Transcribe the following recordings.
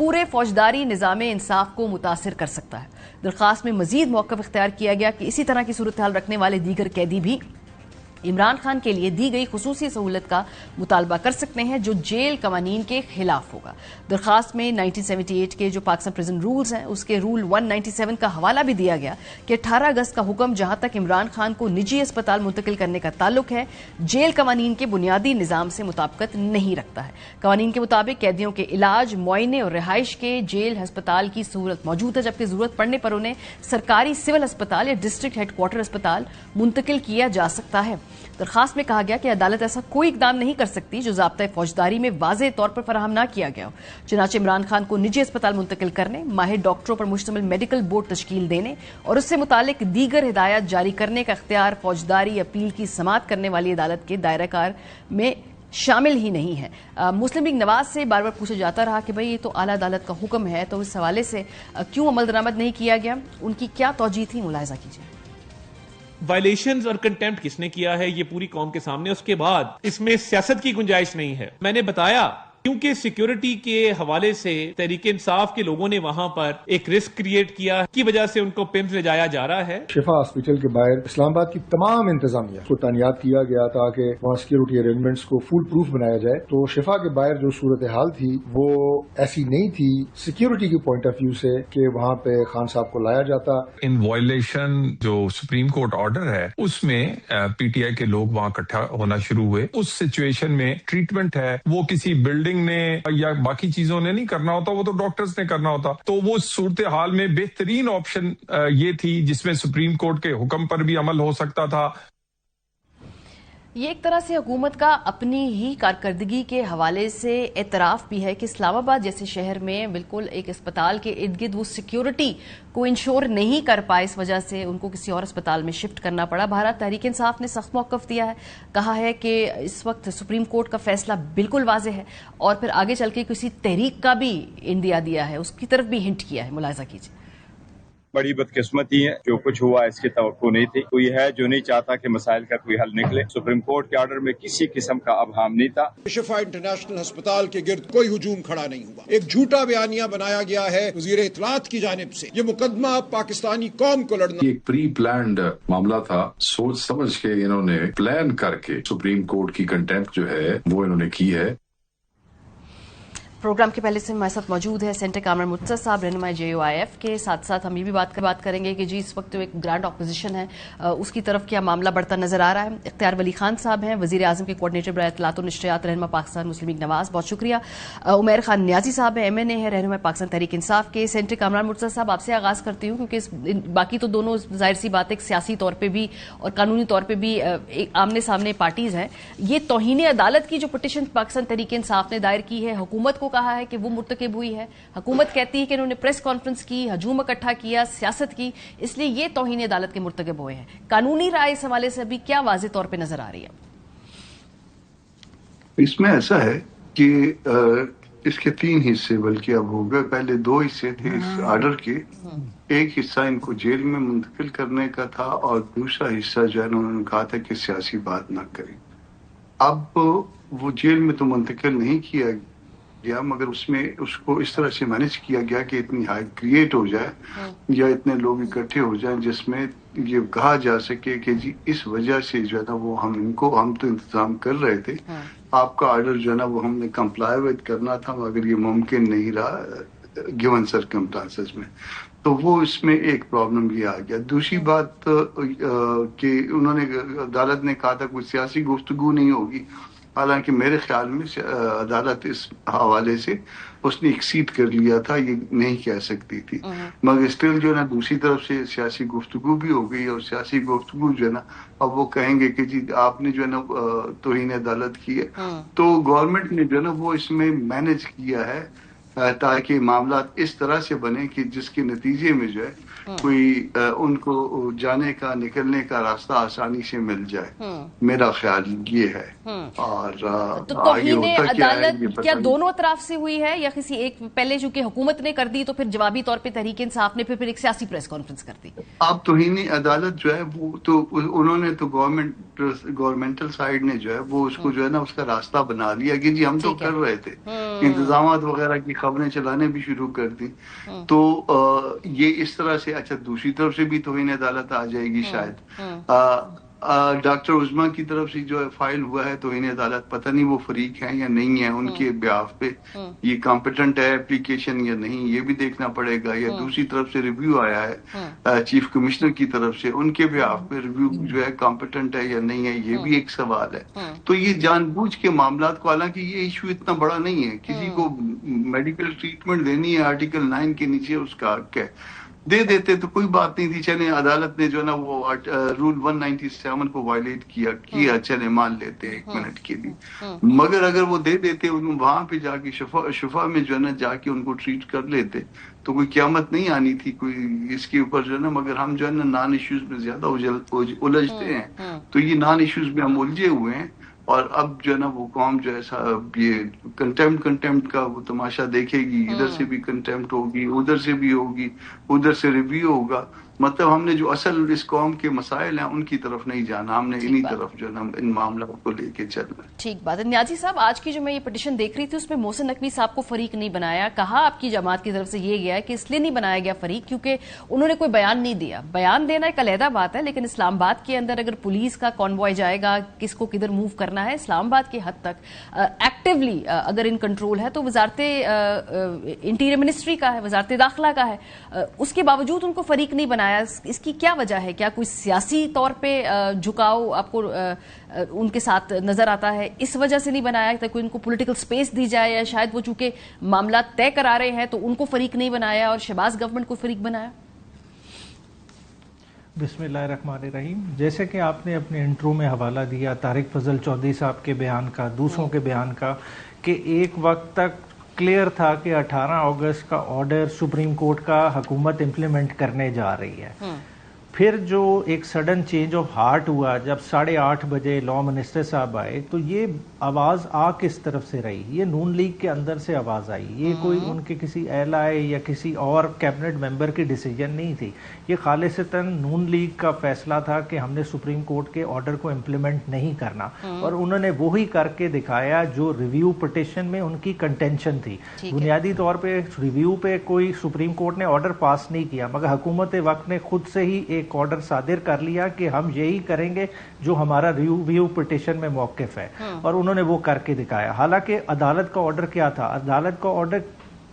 پورے فوجداری نظام انصاف کو متاثر کر سکتا ہے۔ درخواست میں مزید موقف اختیار کیا گیا کہ اسی طرح کی صورتحال رکھنے والے دیگر قیدی بھی عمران خان کے لیے دی گئی خصوصی سہولت کا مطالبہ کر سکتے ہیں جو جیل قوانین کے خلاف ہوگا۔ درخواست میں 1978 کے جو پاکستان پریزن رولز ہیں اس کے رول 197 کا حوالہ بھی دیا گیا کہ 18 اگست کا حکم جہاں تک عمران خان کو نجی اسپتال منتقل کرنے کا تعلق ہے جیل قوانین کے بنیادی نظام سے مطابقت نہیں رکھتا ہے۔ قوانین کے مطابق قیدیوں کے علاج، معائنے اور رہائش کے جیل ہسپتال کی سہولت موجود ہے، جبکہ ضرورت پڑنے پر انہیں سرکاری سول ہسپتال یا ڈسٹرکٹ ہیڈ کوارٹر اسپتال منتقل کیا جا سکتا ہے۔ درخواست میں کہا گیا کہ عدالت ایسا کوئی اقدام نہیں کر سکتی جو ضابطۂ فوجداری میں واضح طور پر فراہم نہ کیا گیا ہو، چنانچہ عمران خان کو نجی اسپتال منتقل کرنے، ماہر ڈاکٹروں پر مشتمل میڈیکل بورڈ تشکیل دینے اور اس سے متعلق دیگر ہدایات جاری کرنے کا اختیار فوجداری اپیل کی سماعت کرنے والی عدالت کے دائرہ کار میں شامل ہی نہیں ہے۔ مسلم لیگ نواز سے بار بار پوچھا جاتا رہا کہ بھئی یہ تو اعلیٰ عدالت کا حکم ہے، تو اس حوالے سے کیوں عمل درآمد نہیں کیا گیا؟ ان کی کیا توجیہ تھی، ملاحظہ کیجیے۔ وائلیشنز اور کنٹیمپٹ کس نے کیا ہے یہ پوری قوم کے سامنے، اس کے بعد اس میں سیاست کی گنجائش نہیں ہے۔ میں نے بتایا کیونکہ سیکیورٹی کے حوالے سے تحریک انصاف کے لوگوں نے وہاں پر ایک رسک کریٹ کیا کی وجہ سے ان کو پمز لے جایا جا رہا ہے۔ شفا ہاسپٹل کے باہر اسلام آباد کی تمام انتظامیہ کو تعینات کیا گیا تاکہ وہاں سیکیورٹی ارینجمنٹس کو فول پروف بنایا جائے، تو شفا کے باہر جو صورتحال تھی وہ ایسی نہیں تھی سیکیورٹی کے پوائنٹ آف ویو سے کہ وہاں پہ خان صاحب کو لایا جاتا۔ ان وائلیشن جو سپریم کورٹ آرڈر ہے اس میں پی ٹی آئی کے لوگ وہاں اکٹھا ہونا شروع ہوئے۔ اس سچویشن میں ٹریٹمنٹ ہے وہ کسی بلڈنگ نے یا باقی چیزوں نے نہیں کرنا ہوتا، وہ تو ڈاکٹرز نے کرنا ہوتا۔ تو وہ صورتحال میں بہترین آپشن یہ تھی جس میں سپریم کورٹ کے حکم پر بھی عمل ہو سکتا تھا۔ یہ ایک طرح سے حکومت کا اپنی ہی کارکردگی کے حوالے سے اعتراف بھی ہے کہ اسلام آباد جیسے شہر میں بالکل ایک اسپتال کے ارد گرد وہ سیکیورٹی کو انشور نہیں کر پائے، اس وجہ سے ان کو کسی اور اسپتال میں شفٹ کرنا پڑا۔ بھارت تحریک انصاف نے سخت موقف دیا ہے، کہا ہے کہ اس وقت سپریم کورٹ کا فیصلہ بالکل واضح ہے اور پھر آگے چل کے کسی تحریک کا بھی انڈیا دیا ہے، اس کی طرف بھی ہنٹ کیا ہے۔ ملاحظہ کیجیے۔ بڑی بدقسمتی ہے، جو کچھ ہوا اس کی توقع نہیں تھی۔ کوئی ہے جو نہیں چاہتا کہ مسائل کا کوئی حل نکلے۔ سپریم کورٹ کے آرڈر میں کسی قسم کا ابہام نہیں تھا۔ شفا انٹرنیشنل ہسپتال کے گرد کوئی ہجوم کھڑا نہیں ہوا، ایک جھوٹا بیانیہ بنایا گیا ہے وزیر اطلاعات کی جانب سے۔ یہ مقدمہ پاکستانی قوم کو لڑنا ایک پری پلانڈ معاملہ تھا، سوچ سمجھ کے انہوں نے پلان کر کے سپریم کورٹ کی کنٹیمپٹ جو ہے وہ انہوں نے کی ہے۔ پروگرام کے پہلے سے ہمارے ساتھ موجود ہے سینٹر کامران مرتضیٰ صاحب، رہنما جے یو آئی ایف کے، ساتھ ساتھ ہم یہ بھی بات کریں گے کہ جی اس وقت جو ایک گرانڈ اپوزیشن ہے اس کی طرف کیا معاملہ بڑھتا نظر آ رہا ہے۔ اختیار ولی خان صاحب ہیں، وزیر اعظم کے کوآرڈینیٹر برائے اطلاعات و نشریات، رہنما پاکستان مسلم لیگ نواز، بہت شکریہ۔ عمیر خان نیازی صاحب ہیں، MNA ہے، رہنما پاکستان تحریک انصاف کے۔ سینٹر کامران مرتضیٰ صاحب آپ سے آغاز کرتی ہوں کیونکہ باقی تو دونوں ظاہر سی بات ایک سیاسی طور پہ بھی اور قانونی طور پہ بھی آمنے سامنے پارٹیز ہیں۔ یہ توہین عدالت کی جو پٹیشن پاکستان تحریک انصاف نے دائر کی ہے، حکومت کو کہا ہے کہ وہ مرتکب ہوئی ہے، حکومت کہتی ہے کہ انہوں نے پریس کانفرنس کی، ہجوم اکٹھا کیا، سیاست کی، اس لیے یہ توہین عدالت کے مرتکب ہوئے ہیں۔ قانونی رائے اس حوالے سے ابھی کیا واضح طور پہ نظر آ رہی ہے؟ اس میں ایسا ہے کہ اس کے 3 حصے بلکہ اب ہو گئے، پہلے 2 حصے تھے اس آرڈر کے۔ ایک حصہ ان کو جیل میں منتقل کرنے کا تھا اور دوسرا حصہ جو ہے انہوں نے کہا تھا کہ سیاسی بات نہ کریں۔ اب وہ جیل میں تو منتقل نہیں کیا گیا، مگر اس میں اس کو اس طرح سے مینج کیا گیا کہ اتنی ہائی کریٹ ہو جائے یا اتنے لوگ اکٹھے ہو جائیں جس میں یہ کہا جا سکے کہ جی اس وجہ سے جو ہے نا وہ ہم تو انتظام کر رہے تھے، آپ کا آرڈر جو ہے نا وہ ہم نے کمپلائی ود کرنا تھا، مگر یہ ممکن نہیں رہا گیون سرکمسٹانسز میں۔ تو وہ اس میں ایک پرابلم یہ آ گیا۔ دوسری بات کہ انہوں نے عدالت نے کہا تھا کوئی سیاسی گفتگو نہیں ہوگی، حالانکہ میرے خیال میں عدالت اس حوالے سے اس نے ایکسیڈ کر لیا تھا، یہ نہیں کہہ سکتی تھی، مگر اسٹل جو ہے نا دوسری طرف سے سیاسی گفتگو بھی ہو گئی، اور سیاسی گفتگو جو ہے نا اب وہ کہیں گے کہ جی آپ نے جو ہے نا توہین عدالت کی ہے، تو گورنمنٹ نے جو ہے نا وہ اس میں مینج کیا ہے تاکہ معاملات اس طرح سے بنے کہ جس کے نتیجے میں جو ہے کوئی ان کو جانے کا نکلنے کا راستہ آسانی سے مل جائے، میرا خیال یہ ہے۔ اور تو توہین عدالت کیا دونوں اطراف سے ہوئی ہے یا کسی ایک؟ پہلے چونکہ حکومت نے کر دی تو پھر جوابی طور پہ تحریک انصاف نے پھر ایک سیاسی پریس کانفرنس کر دی۔ اب توہین عدالت جو ہے وہ تو انہوں نے تو گورنمنٹل سائیڈ نے جو ہے وہ اس کو جو ہے نا اس کا راستہ بنا لیا کہ جی ہم تو کر رہے تھے، انتظامات وغیرہ کی خبریں چلانے بھی شروع کر دی. تو یہ اس طرح سے اچھا دوسری طرف سے بھی توہین عدالت آ جائے گی شاید. ڈاکٹر عظمیٰ کی طرف سے جو فائل ہوا ہے توہین عدالت، پتہ نہیں وہ فریق ہیں یا نہیں ہیں، ان کے بیاف پہ یہ کمپیٹنٹ ہے اپلیکیشن یا نہیں، یہ بھی دیکھنا پڑے گا. یا دوسری طرف سے ریویو آیا ہے چیف کمشنر کی طرف سے، ان کے بیاف پہ ریویو جو ہے کمپیٹنٹ ہے یا نہیں ہے، یہ بھی ایک سوال ہے. تو یہ جان بوجھ کے معاملات کو، حالانکہ یہ ایشو اتنا بڑا نہیں ہے، کسی کو میڈیکل ٹریٹمنٹ دینی ہے آرٹیکل 9 کے نیچے اس کا حق ہے، دے دیتے تو کوئی بات نہیں تھی. چلے عدالت نے جو ہے نا وہ رول 197 کو وائلیٹ کیا چلے مان لیتے 1 منٹ کے لیے. مگر اگر وہ دے دیتے وہاں پہ جا کے شفا میں جو ہے نا جا کے ان کو ٹریٹ کر لیتے تو کوئی قیامت نہیں آنی تھی کوئی اس کے اوپر جو ہے نا. مگر ہم جو ہے نا نان ایشوز میں زیادہ الجھتے ہیں، تو یہ نان ایشوز میں ہم الجھے ہوئے ہیں. اور اب جو ہے نا وہ قوم جو ہے یہ کنٹمپٹ کا وہ تماشا دیکھے گی، ادھر سے بھی کنٹمپٹ ہوگی، ادھر سے بھی ہوگی، ادھر سے ریویو ہوگا. مطلب ہم نے جو اصل اس قوم کے مسائل ہیں ان کی طرف نہیں جانا، ہم نے انہی طرف جو ہے نا ان معاملات کو لے کے چلنا. ٹھیک بات ہے. نیازی صاحب، آج کی جو میں یہ پٹیشن دیکھ رہی تھی اس میں محسن نقوی صاحب کو فریق نہیں بنایا. کہا آپ کی جماعت کی طرف سے یہ گیا ہے کہ اس لیے نہیں بنایا گیا فریق کیونکہ انہوں نے کوئی بیان نہیں دیا. بیان دینا ایک علیحدہ بات ہے، لیکن اسلام آباد کے اندر اگر پولیس کا کانوائے جائے گا، کس کو کدھر موو کرنا ہے، اسلام آباد کی حد تک ایکٹیولی اگر ان کنٹرول ہے تو وزارت انٹیریئر منسٹری کا ہے، وزارت داخلہ کا ہے. اس کے باوجود ان کو فریق نہیں بنایا. اس کی کیا وجہ ہے؟ کیا کوئی سیاسی طور پہ جھکاؤ آپ کو ان کے ساتھ نظر آتا ہے؟ اس وجہ سے نہیں بنایا تاکہ ان کو پولیٹیکل سپیس دی جائے، یا شاید وہ چونکہ معاملات طے کرا رہے ہیں تو ان کو فریق نہیں بنایا اور شہباز گورنمنٹ کو فریق بنایا؟ بسم اللہ الرحمن الرحیم. جیسے کہ آپ نے اپنے انٹرو میں حوالہ دیا طارق فضل چودھری صاحب کے بیان کا، دوسروں کے بیان کا، کہ ایک وقت تک کلیئر تھا کہ 18 اگست کا آرڈر سپریم کورٹ کا حکومت امپلیمنٹ کرنے جا رہی ہے. پھر جو ایک سڈن چینج آف ہارٹ ہوا جب 8:30 بجے لا منسٹر صاحب آئے، تو یہ آواز آ کس طرف سے رہی؟ یہ نون لیگ کے اندر سے آواز آئی. یہ کوئی ان کے کسی اہل آئے یا کسی اور کیبنٹ ممبر کی ڈیسیجن نہیں تھی. یہ خالصتاً نون لیگ کا فیصلہ تھا کہ ہم نے سپریم کورٹ کے آرڈر کو امپلیمنٹ نہیں کرنا، اور انہوں نے وہی کر کے دکھایا جو ریویو پٹیشن میں ان کی کنٹینشن تھی. بنیادی طور پہ ریویو پہ کوئی سپریم کورٹ نے آرڈر پاس نہیں کیا، مگر حکومت وقت نے خود سے ہی ایک آرڈر صادر کر لیا کہ ہم یہی کریں گے جو ہمارا ریویو پٹیشن میں موقف ہے، اور انہوں نے وہ کر کے دکھایا. حالانکہ عدالت کا آرڈر کیا تھا؟ عدالت کا آرڈر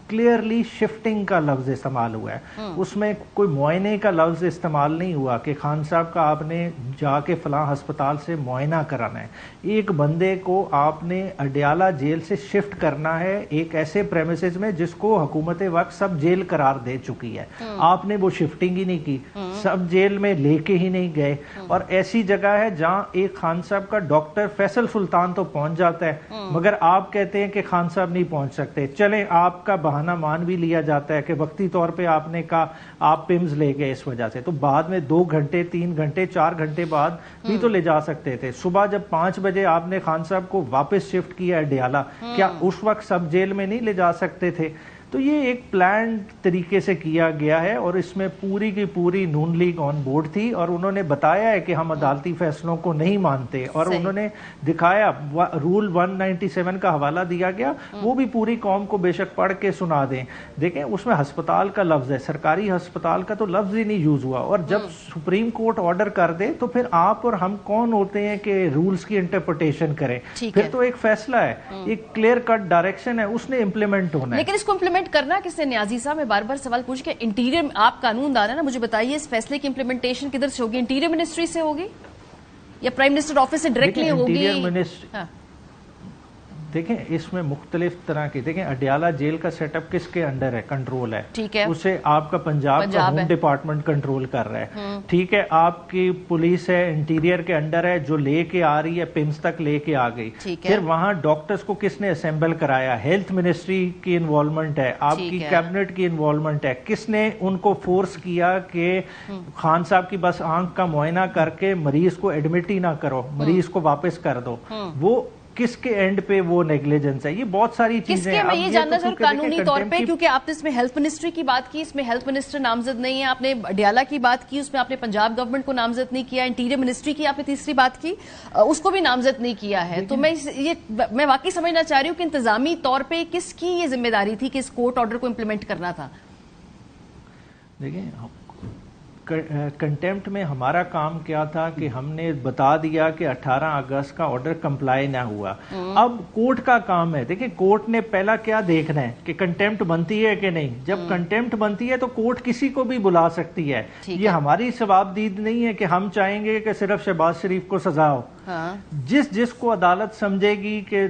کلیئرلی شفٹنگ کا لفظ استعمال ہوا ہے. اس میں کوئی معائنے کا لفظ استعمال نہیں ہوا کہ خان صاحب کا آپ نے جا کے فلاں ہسپتال سے معائنہ کرانا ہے. ایک بندے کو آپ نے اڈیالہ جیل سے شفٹ کرنا ہے ایک ایسے پریمیسز میں جس کو حکومت وقت سب جیل قرار دے چکی ہے. آپ نے وہ شفٹنگ ہی نہیں کی، سب جیل میں لے کے ہی نہیں گئے. اور ایسی جگہ ہے جہاں ایک خان صاحب کا ڈاکٹر فیصل سلطان تو پہنچ جاتا ہے، مگر آپ کہتے ہیں کہ خان صاحب نہیں پہنچ سکتے. چلیں آپ کا بہانہ مان بھی لیا جاتا ہے کہ وقتی طور پہ آپ نے کہا آپ پمز لے گئے اس وجہ سے، تو بعد میں 2 گھنٹے 3 گھنٹے 4 گھنٹے بعد بھی تو لے جا سکتے تھے. صبح جب 5 بجے آپ نے خان صاحب کو واپس شفٹ کیا اڈیالہ، کیا اس وقت سب جیل میں نہیں لے جا سکتے تھے؟ تو یہ ایک پلانڈ طریقے سے کیا گیا ہے، اور اس میں پوری کی پوری نون لیگ آن بورڈ تھی، اور انہوں نے بتایا ہے کہ ہم عدالتی فیصلوں کو نہیں مانتے، اور انہوں نے دکھایا. رول 197 کا حوالہ دیا گیا، وہ بھی پوری قوم کو بے شک پڑھ کے سنا دیں. دیکھیں اس میں ہسپتال کا لفظ ہے، سرکاری ہسپتال کا تو لفظ ہی نہیں یوز ہوا. اور جب سپریم کورٹ آرڈر کر دے تو پھر آپ اور ہم کون ہوتے ہیں کہ رولز کی انٹرپریٹیشن کریں؟ پھر تو ایک فیصلہ ہے، ایک کلیئر کٹ ڈائریکشن ہے، اس نے امپلیمنٹ ہونا ہے. لیکن اس کو امپلیمنٹ کرنا کس نے؟ نیازی صاحب میں بار بار سوال پوچھ کے انٹیریئر آپ قانون دان ہے نا، مجھے بتائیے اس فیصلے کی امپلیمنٹیشن کدھر سے ہوگی؟ انٹیریئر منسٹری سے ہوگی یا پرائم منسٹر آفس سے ڈائریکٹلی ہوگی؟ دیکھیں اس میں مختلف طرح کی، دیکھیں اڈیالہ جیل کا سیٹ اپ کس کے انڈر ہے، کنٹرول ہے، اسے آپ کا پنجاب کا ہوم ڈپارٹمنٹ کنٹرول کر رہا ہے. ٹھیک ہے، آپ کی پولیس ہے انٹیریئر کے انڈر ہے جو لے کے آ رہی ہے، پمز تک لے کے آ گئی. پھر وہاں ڈاکٹرز کو کس نے اسمبل کرایا؟ ہیلتھ منسٹری کی انوالومنٹ ہے، آپ کی کیبنٹ کی انوالومنٹ ہے. کس نے ان کو فورس کیا کہ خان صاحب کی بس آنکھ کا معائنہ کر کے مریض کو ایڈمٹ ہی نہ کرو، مریض کو واپس کر دو؟ وہ کس کے اینڈ پہ وہ نیگلیجنس ہے. یہ بہت ساری چیزیں کس کے, میں یہ جاننا چاہوں قانونی طور پہ, کیونکہ آپ نے اس میں ہیلتھ منسٹری کی بات کی, اس میں ہیلتھ منسٹر نامزد نہیں ہے, آپ نے اڈیالہ کی بات کی, اس میں آپ نے پنجاب گورنمنٹ کو نامزد نہیں کیا, انٹیریئر منسٹری کی آپ نے تیسری بات کی, اس کو بھی نامزد نہیں کیا ہے. تو میں واقعی سمجھنا چاہ رہی ہوں کہ انتظامی طور پہ کس کی یہ ذمہ داری تھی کہ اس کورٹ آرڈر کو امپلیمنٹ کرنا تھا؟ دیکھیں کنٹیمپٹ میں ہمارا کام کیا تھا کہ ہم نے بتا دیا کہ 18 اگست کا آرڈر کمپلائی نہ ہوا. اب کورٹ کا کام ہے, دیکھیں کورٹ نے پہلا کیا دیکھنا ہے کہ کنٹیمپٹ بنتی ہے کہ نہیں. جب کنٹیمپٹ بنتی ہے تو کورٹ کسی کو بھی بلا سکتی ہے. یہ ہماری ثوابدید نہیں ہے کہ ہم چاہیں گے کہ صرف شہباز شریف کو سزا ہو. جس کو عدالت سمجھے گی کہ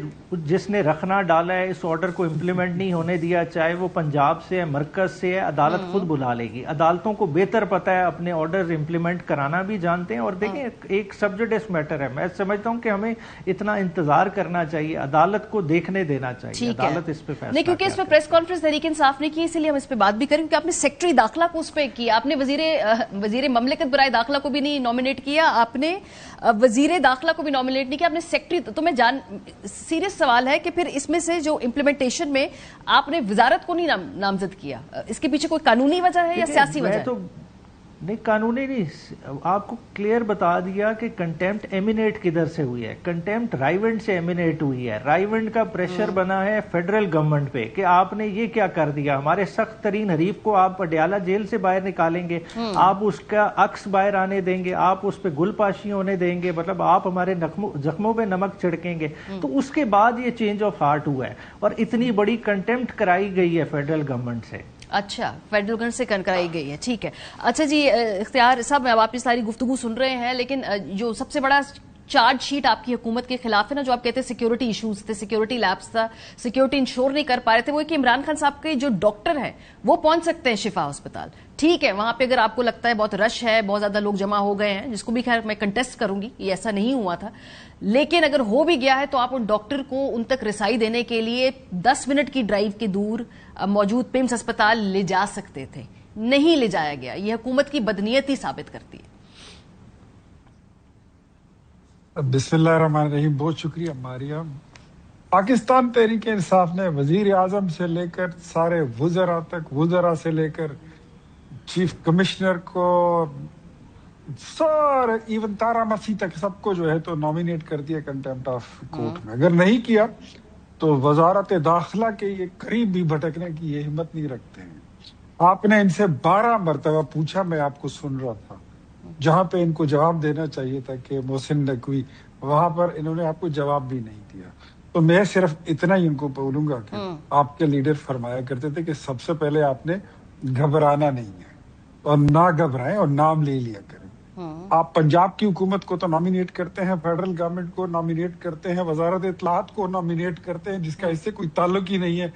جس نے رکھنا ڈالا ہے اس آرڈر کو امپلیمنٹ نہیں ہونے دیا, چاہے وہ پنجاب سے ہے, مرکز سے ہے, عدالت خود بلا لے گی. عدالتوں کو بہتر پتہ ہے, اپنے آرڈر امپلیمنٹ کرانا بھی جانتے ہیں. اور دیکھیں ایک سبجیکٹس میٹر ہے, میں سمجھتا ہوں کہ ہمیں اتنا انتظار کرنا چاہیے, عدالت کو دیکھنے دینا چاہیے, عدالت اس پہ فیصلہ. نہیں, کیونکہ اس پہ پریس کانفرنس تحریک انصاف نے کی, اسی لیے ہم اس پہ بات بھی کریں, کیونکہ آپ نے سیکٹری داخلہ کو اس پہ کیا, آپ نے وزیر مملکت برائے داخلہ کو بھی نہیں نامینیٹ کیا, آپ نے وزیر داخلہ کو بھی نامینیٹ نہیں کیا, آپ نے سیکٹری. تو میں سیریس سوال ہے کہ پھر اس میں سے جو امپلیمنٹیشن میں آپ نے وزارت کو نہیں نامزد کیا, اس کے پیچھے کوئی قانونی وجہ ہے یا سیاسی وجہ ہے؟ نہیں, قانونی نہیں, آپ کو کلیئر بتا دیا کہ کنٹیمپٹ ایمینیٹ کدھر سے ہوئی ہے. کنٹیمپٹ رائیونڈ سے ایمینیٹ ہوئی ہے. رائیونڈ کا پریشر بنا ہے فیڈرل گورنمنٹ پہ کہ آپ نے یہ کیا کر دیا, ہمارے سخت ترین حریف کو آپ اڈیالہ جیل سے باہر نکالیں گے, آپ اس کا عکس باہر آنے دیں گے, آپ اس پہ گل پاشی ہونے دیں گے, مطلب آپ ہمارے زخموں پہ نمک چھڑکیں گے. تو اس کے بعد یہ چینج آف ہارٹ ہوا ہے اور اتنی بڑی کنٹیمپٹ کرائی گئی ہے فیڈرل گورنمنٹ سے. اچھا, فیڈرل گورنمنٹ سے کرائی گئی ہے, ٹھیک ہے. اچھا جی اختیار صاحب, اب آپ یہ ساری گفتگو سن رہے ہیں, لیکن جو سب سے بڑا چارج شیٹ آپ کی حکومت کے خلاف ہے نا, جو آپ کہتے ہیں سیکیورٹی ایشوز تھے, سیکیورٹی لیپس تھا, سیکیورٹی انشور نہیں کر پا رہے تھے, وہ کہ عمران خان صاحب کے جو ڈاکٹر ہیں وہ پہنچ سکتے ہیں شفا ہسپتال. ٹھیک ہے, وہاں پہ اگر آپ کو لگتا ہے بہت رش ہے, بہت زیادہ لوگ جمع ہو گئے ہیں, جس کو بھی خیر میں کنٹیسٹ کروں گی, یہ ایسا نہیں ہوا تھا, لیکن اگر ہو بھی گیا ہے تو آپ ان ڈاکٹر کو ان تک رسائی دینے کے لیے 10 منٹ کی ڈرائیو کے دور موجود پیمز ہسپتال لے جا سکتے تھے, نہیں لے جایا گیا. یہ حکومت کی بدنیتی ثابت کرتی ہے. بسم اللہ الرحمن الرحیم. بہت شکریہ ماریا. پاکستان تحریک انصاف نے وزیر اعظم سے لے کر سارے وزراء تک, وزراء سے لے کر چیف کمشنر کو, سارے ایون تارا مسیح تک سب کو جو ہے تو نامینیٹ کر دیا کنٹیمپٹ آف کورٹ میں. اگر نہیں کیا تو وزارت داخلہ کے یہ قریب بھی بھٹکنے کی یہ ہمت نہیں رکھتے ہیں. آپ نے ان سے 12 مرتبہ پوچھا, میں آپ کو سن رہا تھا, جہاں پہ ان کو جواب دینا چاہیے تھا کہ محسن نقوی, وہاں پر انہوں نے آپ کو جواب بھی نہیں دیا. تو میں صرف اتنا ہی ان کو بولوں گا کہ آپ کے لیڈر فرمایا کرتے تھے کہ سب سے پہلے آپ نے گھبرانا نہیں ہے, اور نہ گھبرائیں اور نام لے لیا کریں. آپ پنجاب کی حکومت کو تو نامینیٹ کرتے ہیں, فیڈرل گورنمنٹ کو نامینیٹ کرتے ہیں, وزارت اطلاعات کو نامینیٹ کرتے ہیں, جس کا اس سے کوئی تعلق ہی نہیں ہے,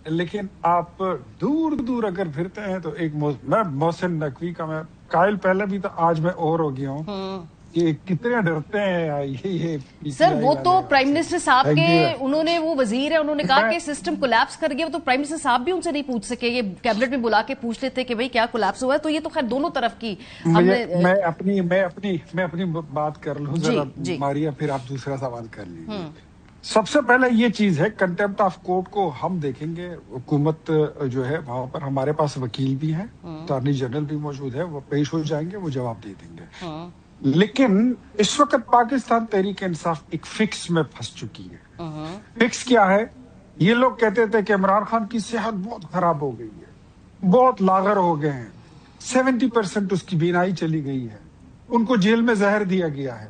لیکن آپ دور دور اگر پھرتے ہیں تو ایک میں محسن نقوی کا میں قائل پہلے بھی تھا, آج میں اور ہو گیا ہوں کہ کتنے ڈرتے ہیں یہ سر. وہ تو پرائم منسٹر صاحب کے, انہوں نے, وہ وزیر ہے, انہوں نے کہا کہ سسٹم کولیپس کر گیا, وہ تو پرائم منسٹر صاحب بھی ان سے نہیں پوچھ سکے, یہ کیبنٹ میں بلا کے پوچھ لیتے کہ بھئی کیا کولیپس ہوا ہے. تو یہ تو خیر دونوں طرف کی میں اپنی بات کر لوں ذرا ماریا, پھر آپ دوسرا سوال کر لیجیے. سب سے پہلے یہ چیز ہے, کنٹیمپٹ آف کورٹ کو ہم دیکھیں گے. حکومت جو ہے وہاں پر ہمارے پاس وکیل بھی ہیں, اٹارنی جنرل بھی موجود ہے, وہ پیش ہو جائیں گے, وہ جواب دے دیں گے. لیکن اس وقت پاکستان تحریک انصاف ایک فکس میں پھنس چکی ہے. فکس کیا ہے؟ یہ لوگ کہتے تھے کہ عمران خان کی صحت بہت خراب ہو گئی ہے, بہت لاغر ہو گئے ہیں, 70% اس کی بینائی چلی گئی ہے, ان کو جیل میں زہر دیا گیا ہے,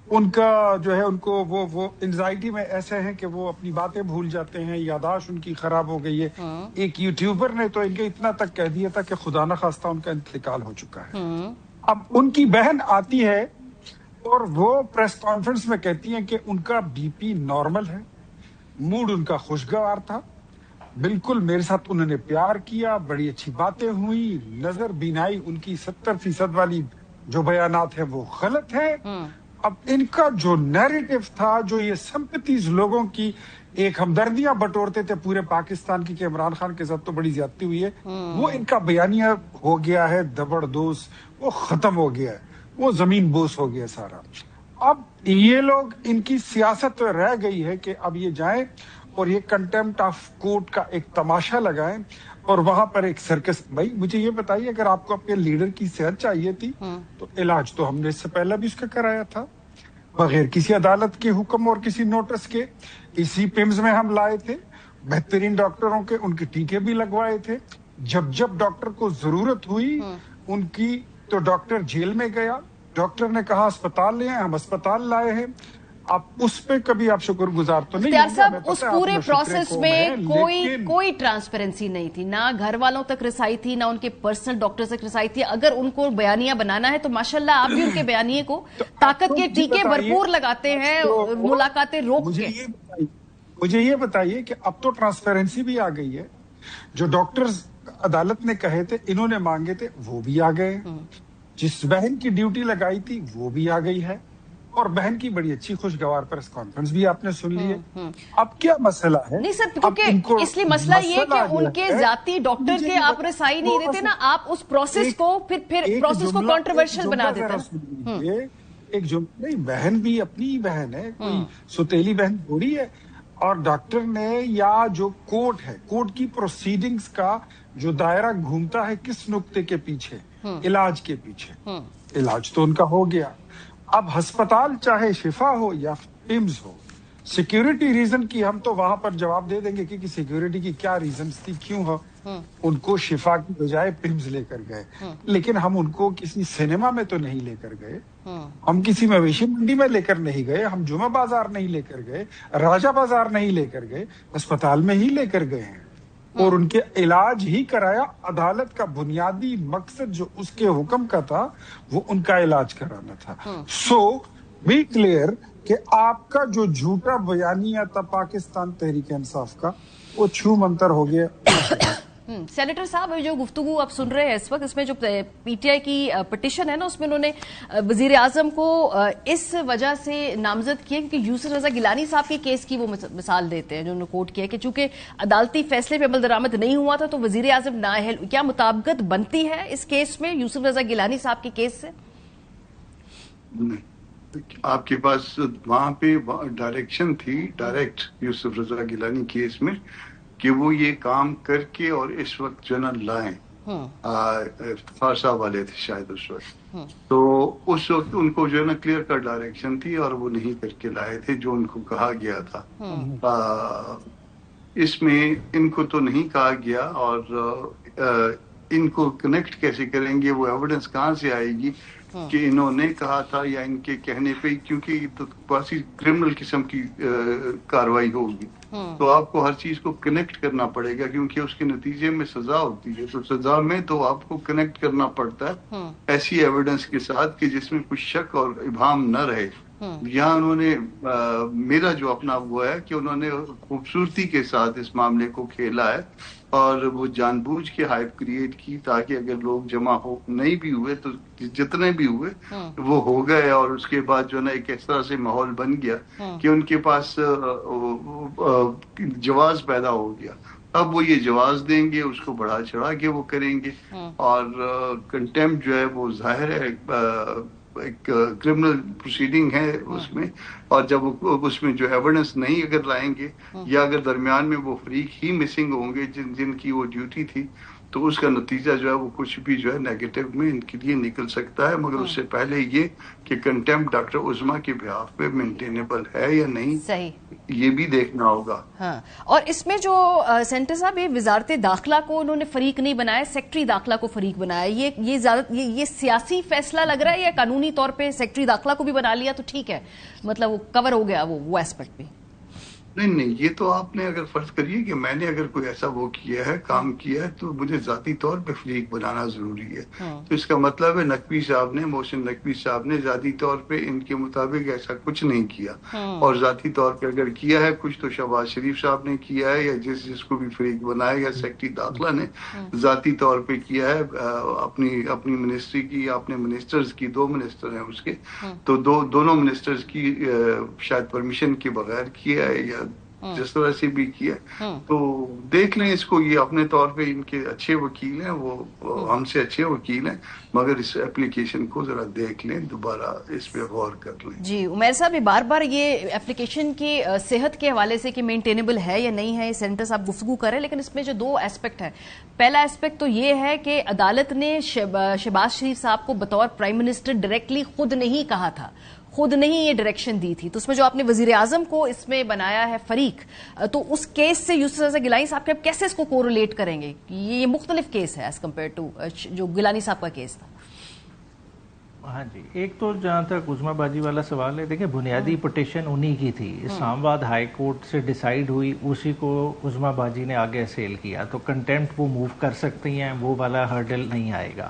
ان کا جو ہے ان کو وہ انزائٹی میں ایسے ہیں کہ وہ اپنی باتیں بھول جاتے ہیں, یادداشت ان کی خراب ہو گئی ہے. ایک یوٹیوبر نے تو ان کے اتنا تک کہہ دیا تھا کہ خدا نخواستہ ان کا انتقال ہو چکا ہے. اب ان کی بہن آتی ہے اور وہ پریس کانفرنس میں کہتی ہیں کہ ان کا بی پی نارمل ہے, موڈ ان کا خوشگوار تھا, بالکل میرے ساتھ انہوں نے پیار کیا, بڑی اچھی باتیں ہوئی, نظر بینائی ان کی 70% والی جو بیانات ہیں وہ غلط ہے. اب ان کا جو نیریٹو تھا, جو یہ سمپتیز لوگوں کی ایک ہمدردیاں بٹورتے تھے پورے پاکستان کی کہ عمران خان کے ساتھ تو بڑی زیادتی ہوئی ہے, وہ ان کا بیانیہ ہو گیا ہے دبڑ دوز, وہ ختم ہو گیا ہے, وہ زمین بوس ہو گیا سارا. اب یہ لوگ ان کی سیاست رہ گئی ہے کہ اب یہ جائیں اور یہ کنٹیمپٹ آف کورٹ کا ایک تماشا لگائیں اور وہاں پر ایک سرکس. بھائی مجھے یہ بتائیے اگر آپ کو اپنے لیڈر کی صحت چاہیے تھی تو علاج تو ہم نے اس سے پہلے بھی اس کا کرایا تھا بغیر کسی عدالت کے حکم اور کسی نوٹس کے. اسی پیمز میں ہم لائے تھے, بہترین ڈاکٹروں کے ان کے ٹیکے بھی لگوائے تھے. جب ڈاکٹر کو ضرورت ہوئی ان کی تو ڈاکٹر جیل میں گیا, ڈاکٹر نے کہا اسپتال لے آئے, ہم اسپتال لائے ہیں. اب اس پہ کبھی آپ شکر گزار تو نہیں اختیار صاحب اس پورے پروسیس میں کوئی ٹرانسپیرنسی نہیں تھی, نہ گھر والوں تک رسائی تھی, نہ ان کے پرسنل ڈاکٹر تک رسائی تھی. اگر ان کو بیانیہ بنانا ہے تو ماشاءاللہ آپ بھی ان کے بیانیے کو طاقت کے ٹیکے بھرپور لگاتے ہیں, ملاقاتیں روک کے. مجھے یہ بتائیے کہ اب تو ٹرانسپیرنسی بھی آ گئی ہے. جو ڈاکٹرز عدالت نے کہے تھے, انہوں نے مانگے تھے, وہ بھی آ گئے. جس بہن کی ڈیوٹی لگائی تھی وہ بھی آ گئی ہے, اور بہن کی بڑی اچھی خوشگوار پریس کانفرنس بھی آپ نے سن لی ہے. اب کیا مسئلہ ہے؟ نہیں سر, کیونکہ اس لیے مسئلہ یہ کہ ان کے ذاتی ڈاکٹر کے آپ رسائی نہیں دیتے نا, آپ اس پروسیس کو پھر پروسیس کو کنٹروورشل بنا دیتے ہیں. ایک نہیں, بہن بھی اپنی بہن ہے, کوئی ستیلی بہن تھوڑی ہے. اور ڈاکٹر نے یا جو کورٹ ہے, کورٹ کی پروسیڈنگز کا جو دائرہ گھومتا ہے کس نقطے کے پیچھے, علاج کے پیچھے. علاج تو ان کا ہو گیا. اب ہسپتال چاہے شفا ہو یا ایمز ہو, سیکیورٹی ریزن کی ہم تو وہاں پر جواب دے دیں گے کہ سیکیورٹی کی کیا ریزنز تھی, کیوں ہو ان کو شفا کی بجائے پرمز لے کر گئے. لیکن ہم ان کو کسی سینما میں تو نہیں لے کر گئے, ہم کسی مویشی منڈی میں لے کر نہیں گئے, ہم جمعہ بازار نہیں لے کر گئے, راجہ بازار نہیں لے کر گئے, اسپتال میں ہی لے کر گئے ہیں اور ان کے علاج ہی کرایا. عدالت کا بنیادی مقصد جو اس کے حکم کا تھا وہ ان کا علاج کرانا تھا. سو بی کلیئر کہ آپ کا جو جھوٹا بیانیہ تھا پاکستان تحریک انصاف کا, وہ چھو منتر ہو گیا. سینیٹر صاحب جو گفتگو آپ سن رہے ہیں اس وقت, اس میں جو پی ٹی آئی کی پٹیشن ہے نا, اس میں انہوں نے وزیر اعظم کو اس وجہ سے نامزد کیا کیونکہ یوسف رضا گیلانی صاحب کے کیس کی وہ مثال دیتے ہیں جو انہوں نے کوٹ کیا کہ چونکہ عدالتی فیصلے پہ عمل درآمد نہیں ہوا تھا تو وزیر اعظم نااہل. کیا مطابقت بنتی ہے اس کیس میں یوسف رضا گیلانی صاحب کے کیس سے؟ آپ کے پاس وہاں پہ ڈائریکشن تھی ڈائریکٹ یوسف رضا گیلانی کیس میں کہ وہ یہ کام کر کے اور اس وقت جو نا لائیں, فارسا والے تھے شاید اس وقت, تو اس وقت ان کو جو ہے نا کلیئر کٹ ڈائریکشن تھی اور وہ نہیں کر کے لائے تھے جو ان کو کہا گیا تھا. اس میں ان کو تو نہیں کہا گیا, اور ان کو کنیکٹ کیسے کریں گے, وہ ایویڈنس کہاں سے آئے گی کہ انہوں نے کہا تھا یا ان کے کہنے پہ, کیونکہ یہ تو کافی کرمنل قسم کی کاروائی ہوگی. تو آپ کو ہر چیز کو کنیکٹ کرنا پڑے گا کیونکہ اس کے نتیجے میں سزا ہوتی ہے, تو سزا میں تو آپ کو کنیکٹ کرنا پڑتا ہے ایسی ایویڈنس کے ساتھ کہ جس میں کچھ شک اور ابہام نہ رہے. یہاں انہوں نے میرا جو اپنا وہ ہے کہ انہوں نے خوبصورتی کے ساتھ اس معاملے کو کھیلا ہے اور وہ جان بوجھ کے ہائپ کریٹ کی تاکہ اگر لوگ جمع ہو نہیں بھی ہوئے تو جتنے بھی ہوئے وہ ہو گئے, اور اس کے بعد جو ہے نا ایک اس طرح سے ماحول بن گیا کہ ان کے پاس جواز پیدا ہو گیا. اب وہ یہ جواز دیں گے, اس کو بڑھا چڑھا کے وہ کریں گے, اور کنٹیمپٹ جو ہے وہ ظاہر ہے ایک کرمنل پروسیڈنگ ہے اس میں, اور جب اس میں جو ایویڈنس نہیں اگر لائیں گے یا اگر درمیان میں وہ فریق ہی مسنگ ہوں گے جن کی وہ ڈیوٹی تھی, تو اس کا نتیجہ جو ہے وہ کچھ بھی جو ہے نیگیٹو میں ان کے لیے نکل سکتا ہے. مگر اس سے پہلے یہ کہ کنٹیمپٹ ڈاکٹر عظما کے بہاف پہ مینٹینیبل ہے یا نہیں, صحیح یہ بھی دیکھنا ہوگا. ہاں, اور اس میں جو سینٹر صاحب یہ وزارت داخلہ کو انہوں نے فریق نہیں بنایا, سیکٹری داخلہ کو فریق بنایا, یہ سیاسی فیصلہ لگ رہا ہے یا قانونی طور پہ سیکٹری داخلہ کو بھی بنا لیا تو ٹھیک ہے, مطلب وہ کور ہو گیا وہ ایسپیکٹ بھی؟ نہیں, یہ تو آپ نے اگر فرض کریے کہ میں نے اگر کوئی ایسا وہ کیا ہے, کام کیا ہے, تو مجھے ذاتی طور پہ فریق بنانا ضروری ہے. تو اس کا مطلب ہے نقوی صاحب نے, محسن نقوی صاحب نے ذاتی طور پہ ان کے مطابق ایسا کچھ نہیں کیا, اور ذاتی طور پہ اگر کیا ہے کچھ تو شہباز شریف صاحب نے کیا ہے, یا جس کو بھی فریق بنایا یا سیکٹری داخلہ نے ذاتی طور پہ کیا ہے اپنی منسٹری کی, اپنے منسٹرز کی, 2 منسٹر ہیں اس کے, تو دونوں منسٹرز کی شاید پرمیشن کے بغیر کیا ہے یا جس طرح سے بھی کیا. تو دیکھ لیں اس کو, یہ اپنے طور پہ ان کے اچھے وکیل ہیں, وہ ہم سے اچھے وکیل ہیں, مگر اس ایپلیکیشن کو ذرا دیکھ لیں, دوبارہ اس پہ غور کر لیں. جی عمیر صاحب, بار بار یہ ایپلیکیشن کی صحت کے حوالے سے کہ مینٹینیبل ہے یا نہیں ہے, سینٹر صاحب گفتگو کریں, لیکن اس میں جو دو ایسپیکٹ ہے, پہلا ایسپیکٹ تو یہ ہے کہ عدالت نے شہباز شریف صاحب کو بطور پرائم منسٹر ڈائریکٹلی خود نہیں کہا تھا, خود نہیں یہ ڈائریکشن دی تھی. تو اس میں جو آپ نے وزیر اعظم کو اس میں بنایا ہے فریق, تو اس کیس سے یوسف رضا گیلانی صاحب کے کیسے اس کو کوریلیٹ کریں گے؟ یہ مختلف کیس ہے ایز کمپیئر ٹو جو گیلانی صاحب کا کیس تھا. ہاں جی, ایک تو جہاں تک عظمی بازی والا سوال ہے, دیکھیں بنیادی پٹیشن انہی کی تھی, اسلام آباد ہائی کورٹ سے ڈیسائیڈ ہوئی, اسی کو عظمی بازی نے آگے سیل کیا, تو کنٹیمپٹ وہ موو کر سکتی ہیں, وہ والا ہرڈل نہیں آئے گا.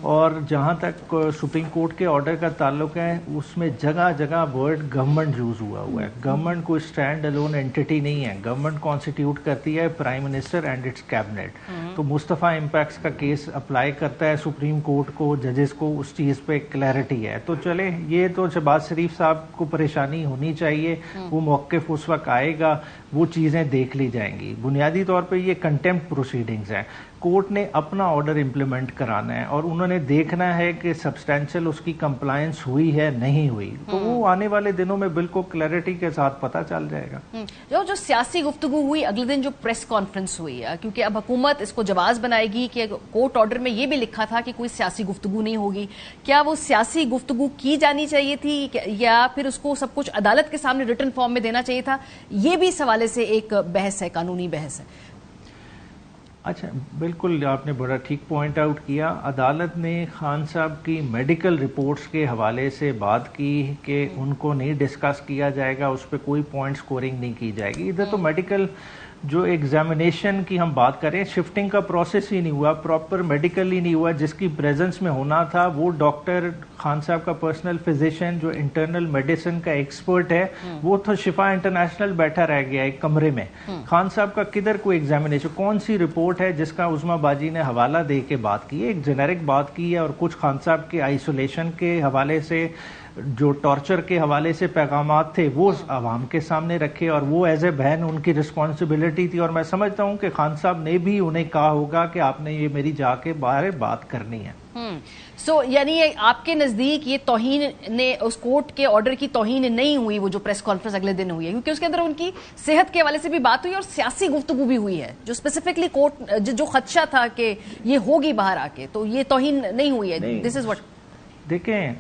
اور جہاں تک سپریم کورٹ کے آرڈر کا تعلق ہے, اس میں جگہ جگہ ورڈ گورنمنٹ یوز ہوا ہے. گورنمنٹ کوئی اسٹینڈ الون اینٹی نہیں ہے, گورنمنٹ کانسٹیٹیوٹ کرتی ہے prime minister and its cabinet. تو مصطفیٰ امپیکٹس کا کیس اپلائی کرتا ہے سپریم کورٹ کو, ججز کو اس چیز پہ کلیئرٹی ہے. تو چلیں, یہ تو شہباز شریف صاحب کو پریشانی ہونی چاہیے, وہ موقف اس وقت آئے گا, وہ چیزیں دیکھ لی جائیں گی. بنیادی طور پہ یہ کنٹیمپٹ پروسیڈنگز ہیں, کورٹ نے اپنا آرڈر امپلیمنٹ کرانا ہے, اور انہوں نے دیکھنا ہے کہ سبسٹینشل اس کی کمپلائنس ہوئی ہے نہیں ہوئی, تو وہ آنے والے دنوں میں بالکل کلیئرٹی کے ساتھ پتہ چل جائے گا. جو سیاسی گفتگو ہوئی اگلے دن, جو پریس کانفرنس ہوئی, کیونکہ اب حکومت اس کو جواز بنائے گی کہ کورٹ آرڈر میں یہ بھی لکھا تھا کہ کوئی سیاسی گفتگو نہیں ہوگی, کیا وہ سیاسی گفتگو کی جانی چاہیے تھی یا پھر اس کو سب کچھ عدالت کے سامنے ریٹن فارم میں دینا چاہیے تھا؟ یہ بھی اس حوالے سے ایک بحث ہے, قانونی بحث ہے. اچھا, بالکل آپ نے بڑا ٹھیک پوائنٹ آؤٹ کیا. عدالت نے خان صاحب کی میڈیکل رپورٹس کے حوالے سے بات کی کہ ان کو نہیں ڈسکس کیا جائے گا, اس پہ کوئی پوائنٹ سکورنگ نہیں کی جائے گی. ادھر تو میڈیکل جو ایگزامینیشن کی ہم بات کریں, شفٹنگ کا پروسیس ہی نہیں ہوا, پراپر میڈیکل ہی نہیں ہوا. جس کی پریزنس میں ہونا تھا وہ ڈاکٹر خان صاحب کا پرسنل فزیشین جو انٹرنل میڈیسن کا ایکسپرٹ ہے, وہ تو شفا انٹرنیشنل بیٹھا رہ گیا ایک کمرے میں. خان صاحب کا کدھر کوئی ایگزامینیشن, کون سی رپورٹ ہے جس کا عظمی بازی نے حوالہ دے کے بات کی ہے؟ ایک جنیرک بات کی ہے, اور کچھ خان صاحب کے آئسولیشن کے حوالے سے, جو ٹارچر کے حوالے سے پیغامات تھے, وہ عوام کے سامنے رکھے, اور وہ ایز اے بہن ان کی رسپانسبلٹی تھی. اور میں سمجھتا ہوں کہ خان صاحب نے بھی انہیں کہا ہوگا کہ آپ نے یہ میری جا کے باہر بات کرنی ہے. یعنی آپ کے نزدیک یہ توہین نے, اس کورٹ کے آرڈر کی توہین نہیں ہوئی, وہ جو پریس کانفرنس اگلے دن ہوئی ہے, کیونکہ اس کے اندر ان کی صحت کے حوالے سے بھی بات ہوئی اور سیاسی گفتگو بھی ہوئی ہے, جو اسپیسیفکلی کورٹ جو خدشہ تھا کہ یہ ہوگی باہر آ کے, تو یہ توہین نہیں ہوئی ہے. دس از واٹ. دیکھیں,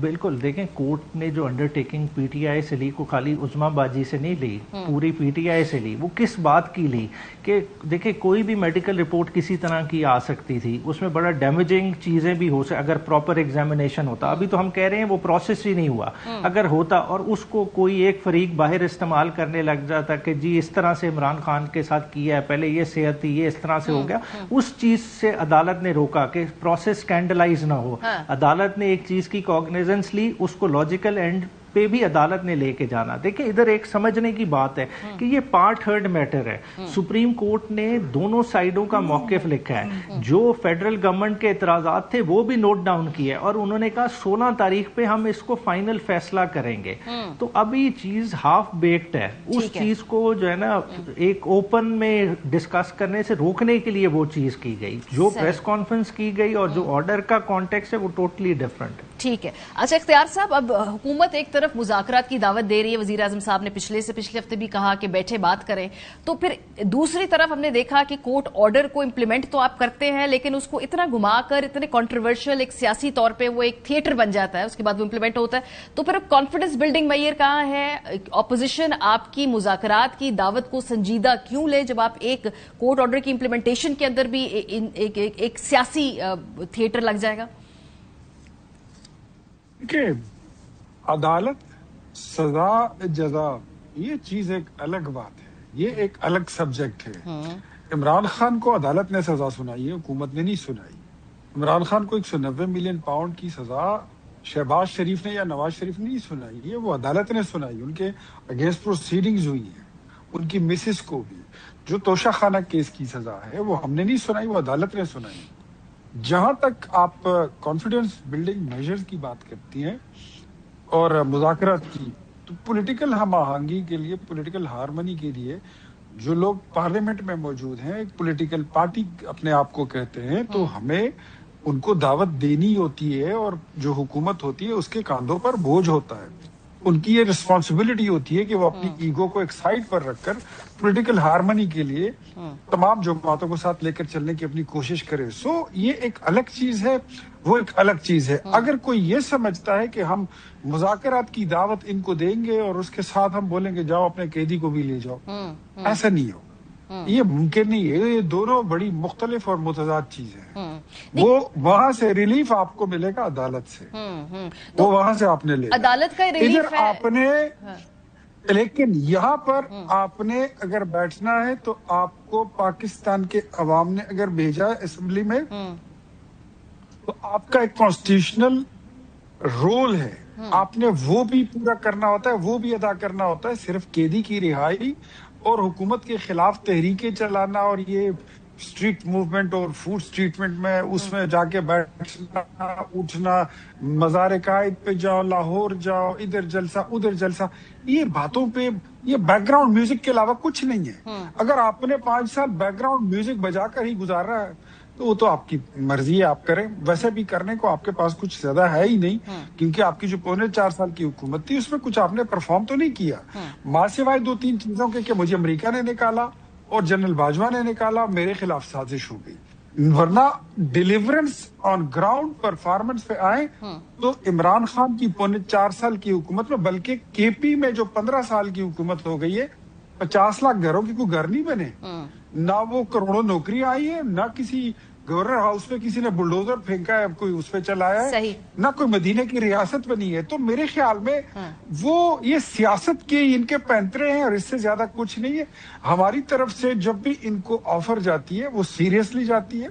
بالکل دیکھیں, کورٹ نے جو انڈرٹیکنگ پی ٹی آئی سے لی, کو خالی عظمی بازی سے نہیں لی, پوری پی ٹی آئی سے لی. وہ کس بات کی لی کہ دیکھیں کوئی بھی میڈیکل رپورٹ کسی طرح کی آ سکتی تھی, اس میں بڑا ڈیمیجنگ چیزیں بھی ہو سکتی اگر پراپر ایگزامینیشن ہوتا. ابھی تو ہم کہہ رہے ہیں وہ پروسیس ہی نہیں ہوا. اگر ہوتا اور اس کو کوئی ایک فریق باہر استعمال کرنے لگ جاتا کہ جی اس طرح سے عمران خان کے ساتھ کیا ہے, پہلے یہ صحت تھی, یہ اس طرح سے ہو گیا, اس چیز سے عدالت نے روکا کہ پروسیس اسکینڈلائز نہ ہو. عدالت نے ایک چیز کی کوگنیزنس لی, اس کو لاجیکل اینڈ پہ بھی عدالت نے لے کے جانا. دیکھیں ادھر ایک سمجھنے کی بات ہے کہ یہ پارٹ ہرڈ میٹر ہے. سپریم کورٹ نے دونوں سائیڈوں کا موقف لکھا ہے. جو فیڈرل گورنمنٹ کے اعتراضات تھے وہ بھی نوٹ ڈاؤن کیے, اور انہوں نے کہا 16 تاریخ پہ ہم اس کو فائنل فیصلہ کریں گے. تو ابھی چیز ہاف بیکڈ ہے. اس چیز کو جو ہے نا ایک اوپن میں ڈسکس کرنے سے روکنے کے لیے وہ چیز کی گئی. جو پریس کانفرنس کی گئی اور جو آرڈر کا کانٹیکسٹ ہے وہ ٹوٹلی ڈفرنٹ ہے. ٹھیک ہے. اچھا اختیار صاحب, اب حکومت ایک طرف مذاکرات کی دعوت دے رہی ہے, وزیر اعظم صاحب نے پچھلے ہفتے بھی کہا کہ بیٹھے بات کریں, تو پھر دوسری طرف ہم نے دیکھا کہ کورٹ آرڈر کو امپلیمنٹ تو آپ کرتے ہیں, لیکن اس کو اتنا گھما کر, اتنے کنٹروورشل, ایک سیاسی طور پہ وہ ایک تھیٹر بن جاتا ہے, اس کے بعد وہ امپلیمنٹ ہوتا ہے. تو پھر کانفیڈنس بلڈنگ معیار کہاں ہے؟ اپوزیشن آپ کی مذاکرات کی دعوت کو سنجیدہ کیوں لے جب آپ ایک کورٹ آرڈر کی امپلیمنٹیشن کے اندر بھی ایک سیاسی تھیٹر لگ جائے گا؟ کہ عدالت, سزا, جزا, یہ چیز ایک الگ بات ہے, یہ ایک الگ سبجیکٹ ہے. عمران خان کو عدالت نے سزا سنائی ہے, حکومت نے نہیں سنائی. عمران خان کو 190 ملین پاؤنڈ کی سزا شہباز شریف نے یا نواز شریف نے نہیں سنائی ہے, وہ عدالت نے سنائی. ان کے اگینسٹ پروسیڈنگز ہوئی ہیں, ان کی مسز کو بھی. جو توشہ خانہ کیس کی سزا ہے وہ ہم نے نہیں سنائی, وہ عدالت نے سنائی. جہاں تک آپ کانفیڈنس بلڈنگ میجرز کی بات کرتی ہیں اور مذاکرات کی, تو تو پولیٹیکل ہم آہنگی کے لیے، پولیٹیکل ہارمنی کے لیے جو لوگ پارلیمنٹ میں موجود ہیں، ایک پولیٹیکل پارٹی اپنے آپ کو کہتے ہیں، تو ہمیں ان کو دعوت دینی ہوتی ہے، اور جو حکومت ہوتی ہے اس کے کاندھوں پر بوجھ ہوتا ہے. ان کی یہ رسپانسبلٹی ہوتی ہے کہ وہ اپنی ایگو کو ایک سائڈ پر رکھ کر پولیٹیکل ہارمنی کے لیے تمام جماعتوں کو ساتھ لے کر چلنے کی اپنی کوشش کرے. سو یہ ایک الگ چیز ہے، وہ ایک الگ چیز ہے. اگر کوئی یہ سمجھتا ہے کہ ہم مذاکرات کی دعوت ان کو دیں گے اور اس کے ساتھ ہم بولیں گے جاؤ اپنے قیدی کو بھی لے جاؤ، ایسا نہیں ہو، یہ ممکن نہیں ہے. یہ دونوں بڑی مختلف اور متضاد چیزیں ہیں. وہ وہاں سے ریلیف آپ کو ملے گا عدالت سے، وہ وہاں سے آپ نے لے عدالت کا ریلیف ہے. آپ نے لیکن یہاں پر آپ نے اگر بیٹھنا ہے تو آپ کو پاکستان کے عوام نے اگر بھیجا ہے اسمبلی میں، تو آپ کا ایک کانسٹیٹیوشنل رول ہے، آپ نے وہ بھی پورا کرنا ہوتا ہے، وہ بھی ادا کرنا ہوتا ہے. صرف قیدی کی رہائی اور حکومت کے خلاف تحریکیں چلانا اور یہ اسٹریٹ موومنٹ اور فوڈ اسٹریٹمنٹ میں اس میں جا کے بیٹھنا اٹھنا، مزار قائد پہ جاؤ، لاہور جاؤ، ادھر جلسہ ادھر جلسہ، یہ باتوں پہ یہ بیک گراؤنڈ میوزک کے علاوہ کچھ نہیں ہے. اگر آپ نے 5 سال بیک گراؤنڈ میوزک بجا کر ہی گزارا ہے تو وہ تو آپ کی مرضی ہے، آپ کریں. ویسے بھی کرنے کو آپ کے پاس کچھ زیادہ ہے ہی نہیں، کیونکہ آپ کی جو 4.25 سال کی حکومت تھی اس میں کچھ آپ نے پرفارم تو نہیں کیا، ماں سوائے 2-3 چیزوں کے کہ مجھے امریکہ نے نکالا اور جنرل باجوہ نے نکالا، میرے خلاف سازش ہو گئی. ورنہ ڈیلیورنس آن گراؤنڈ پرفارمنس پہ آئے تو عمران خان کی 4.25 سال کی حکومت میں، بلکہ کے پی میں جو 15 سال کی حکومت ہو گئی ہے، 50 لاکھ گھروں کی کوئی گھر نہیں بنے، نہ وہ کروڑوں نوکری آئی ہے، نہ کسی گورنر ہاؤس پہ کسی نے بلڈوزر پھینکا ہے، کوئی اس پہ چلایا ہے، نہ کوئی مدینے کی ریاست بنی ہے. تو میرے خیال میں وہ یہ سیاست کے ان کے پینترے ہیں اور اس سے زیادہ کچھ نہیں ہے. ہماری طرف سے جب بھی ان کو آفر جاتی ہے وہ سیریسلی جاتی ہے.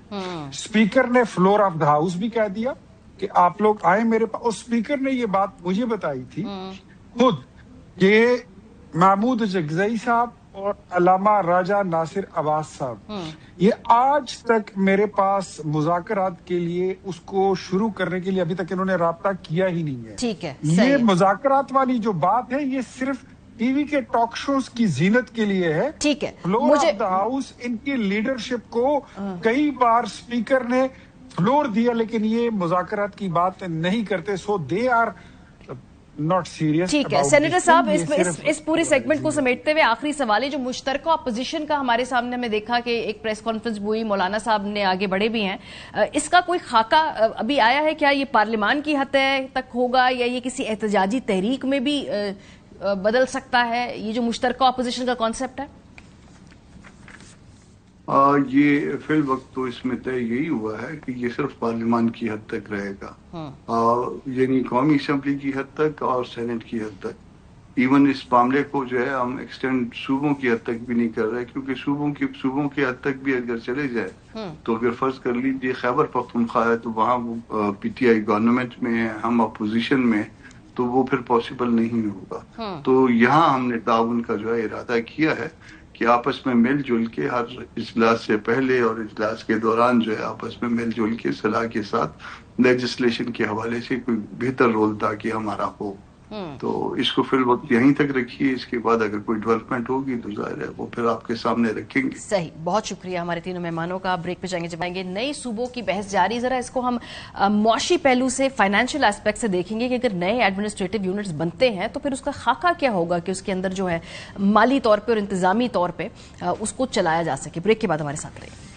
اسپیکر نے فلور آف دا ہاؤس بھی کہہ دیا کہ آپ لوگ آئیں میرے پاس، اور اسپیکر نے یہ بات مجھے بتائی تھی خود کہ محمود جگزئی صاحب اور علامہ راجہ ناصر عباس صاحب یہ آج تک میرے پاس مذاکرات کے لیے اس کو شروع کرنے کے لیے ابھی تک انہوں نے رابطہ کیا ہی نہیں ہے. ٹھیک ہے، یہ مذاکرات والی جو بات ہے یہ صرف ٹی وی کے ٹاک شوز کی زینت کے لیے ہے. ٹھیک ہے، فلور آف دا ہاؤس ان کی لیڈرشپ کو کئی بار اسپیکر نے فلور دیا، لیکن یہ مذاکرات کی بات نہیں کرتے. سو دے آر not serious. ٹھیک ہے سینیٹر صاحب، اس پوری سیگمنٹ کو سمیٹتے ہوئے آخری سوال ہے جو مشترکہ اپوزیشن کا ہمارے سامنے ہمیں دیکھا کہ ایک پریس کانفرنس ہوئی، مولانا صاحب نے آگے بڑھے بھی ہیں، اس کا کوئی خاکہ ابھی آیا ہے؟ کیا یہ پارلیمان کی حد تک ہوگا یا یہ کسی احتجاجی تحریک میں بھی بدل سکتا ہے؟ یہ جو مشترکہ اپوزیشن کا کانسیپٹ ہے یہ فی الوقت تو اس میں طے یہی ہوا ہے کہ یہ صرف پارلیمان کی حد تک رہے گا، یعنی قومی اسمبلی کی حد تک اور سینٹ کی حد تک. ایون اس معاملے کو جو ہے ہم ایکسٹینڈ صوبوں کی حد تک بھی نہیں کر رہے، کیونکہ صوبوں کی حد تک بھی اگر چلے جائے تو اگر فرض کر لیجیے خیبر پختونخوا ہے تو وہاں وہ پی ٹی آئی گورنمنٹ میں ہے، ہم اپوزیشن میں، تو وہ پھر پاسبل نہیں ہوگا. تو یہاں ہم نے تعاون کا جو ہے ارادہ کیا ہے کہ آپس میں مل جل کے ہر اجلاس سے پہلے اور اجلاس کے دوران جو ہے آپس میں مل جل کے صلاح کے ساتھ لیجسلیشن کے حوالے سے کوئی بہتر رول تاکہ ہمارا ہو. تو اس کو فی الوقت یہیں تک رکھیے، اس کے بعد اگر کوئی ڈیولپمنٹ ہوگی تو ظاہر ہے وہ پھر آپ کے سامنے رکھیں گے. صحیح، بہت شکریہ ہمارے تینوں مہمانوں کا. بریک پہ جائیں گے، جب آئیں گے نئے صوبوں کی بحث جاری. ذرا اس کو ہم معاشی پہلو سے، فائنینشیل ایسپیکٹ سے دیکھیں گے کہ اگر نئے ایڈمنسٹریٹو یونٹس بنتے ہیں تو پھر اس کا خاکہ کیا ہوگا کہ اس کے اندر جو ہے مالی طور پہ اور انتظامی طور پہ اس کو چلایا جا سکے. بریک کے بعد ہمارے ساتھ رہیے.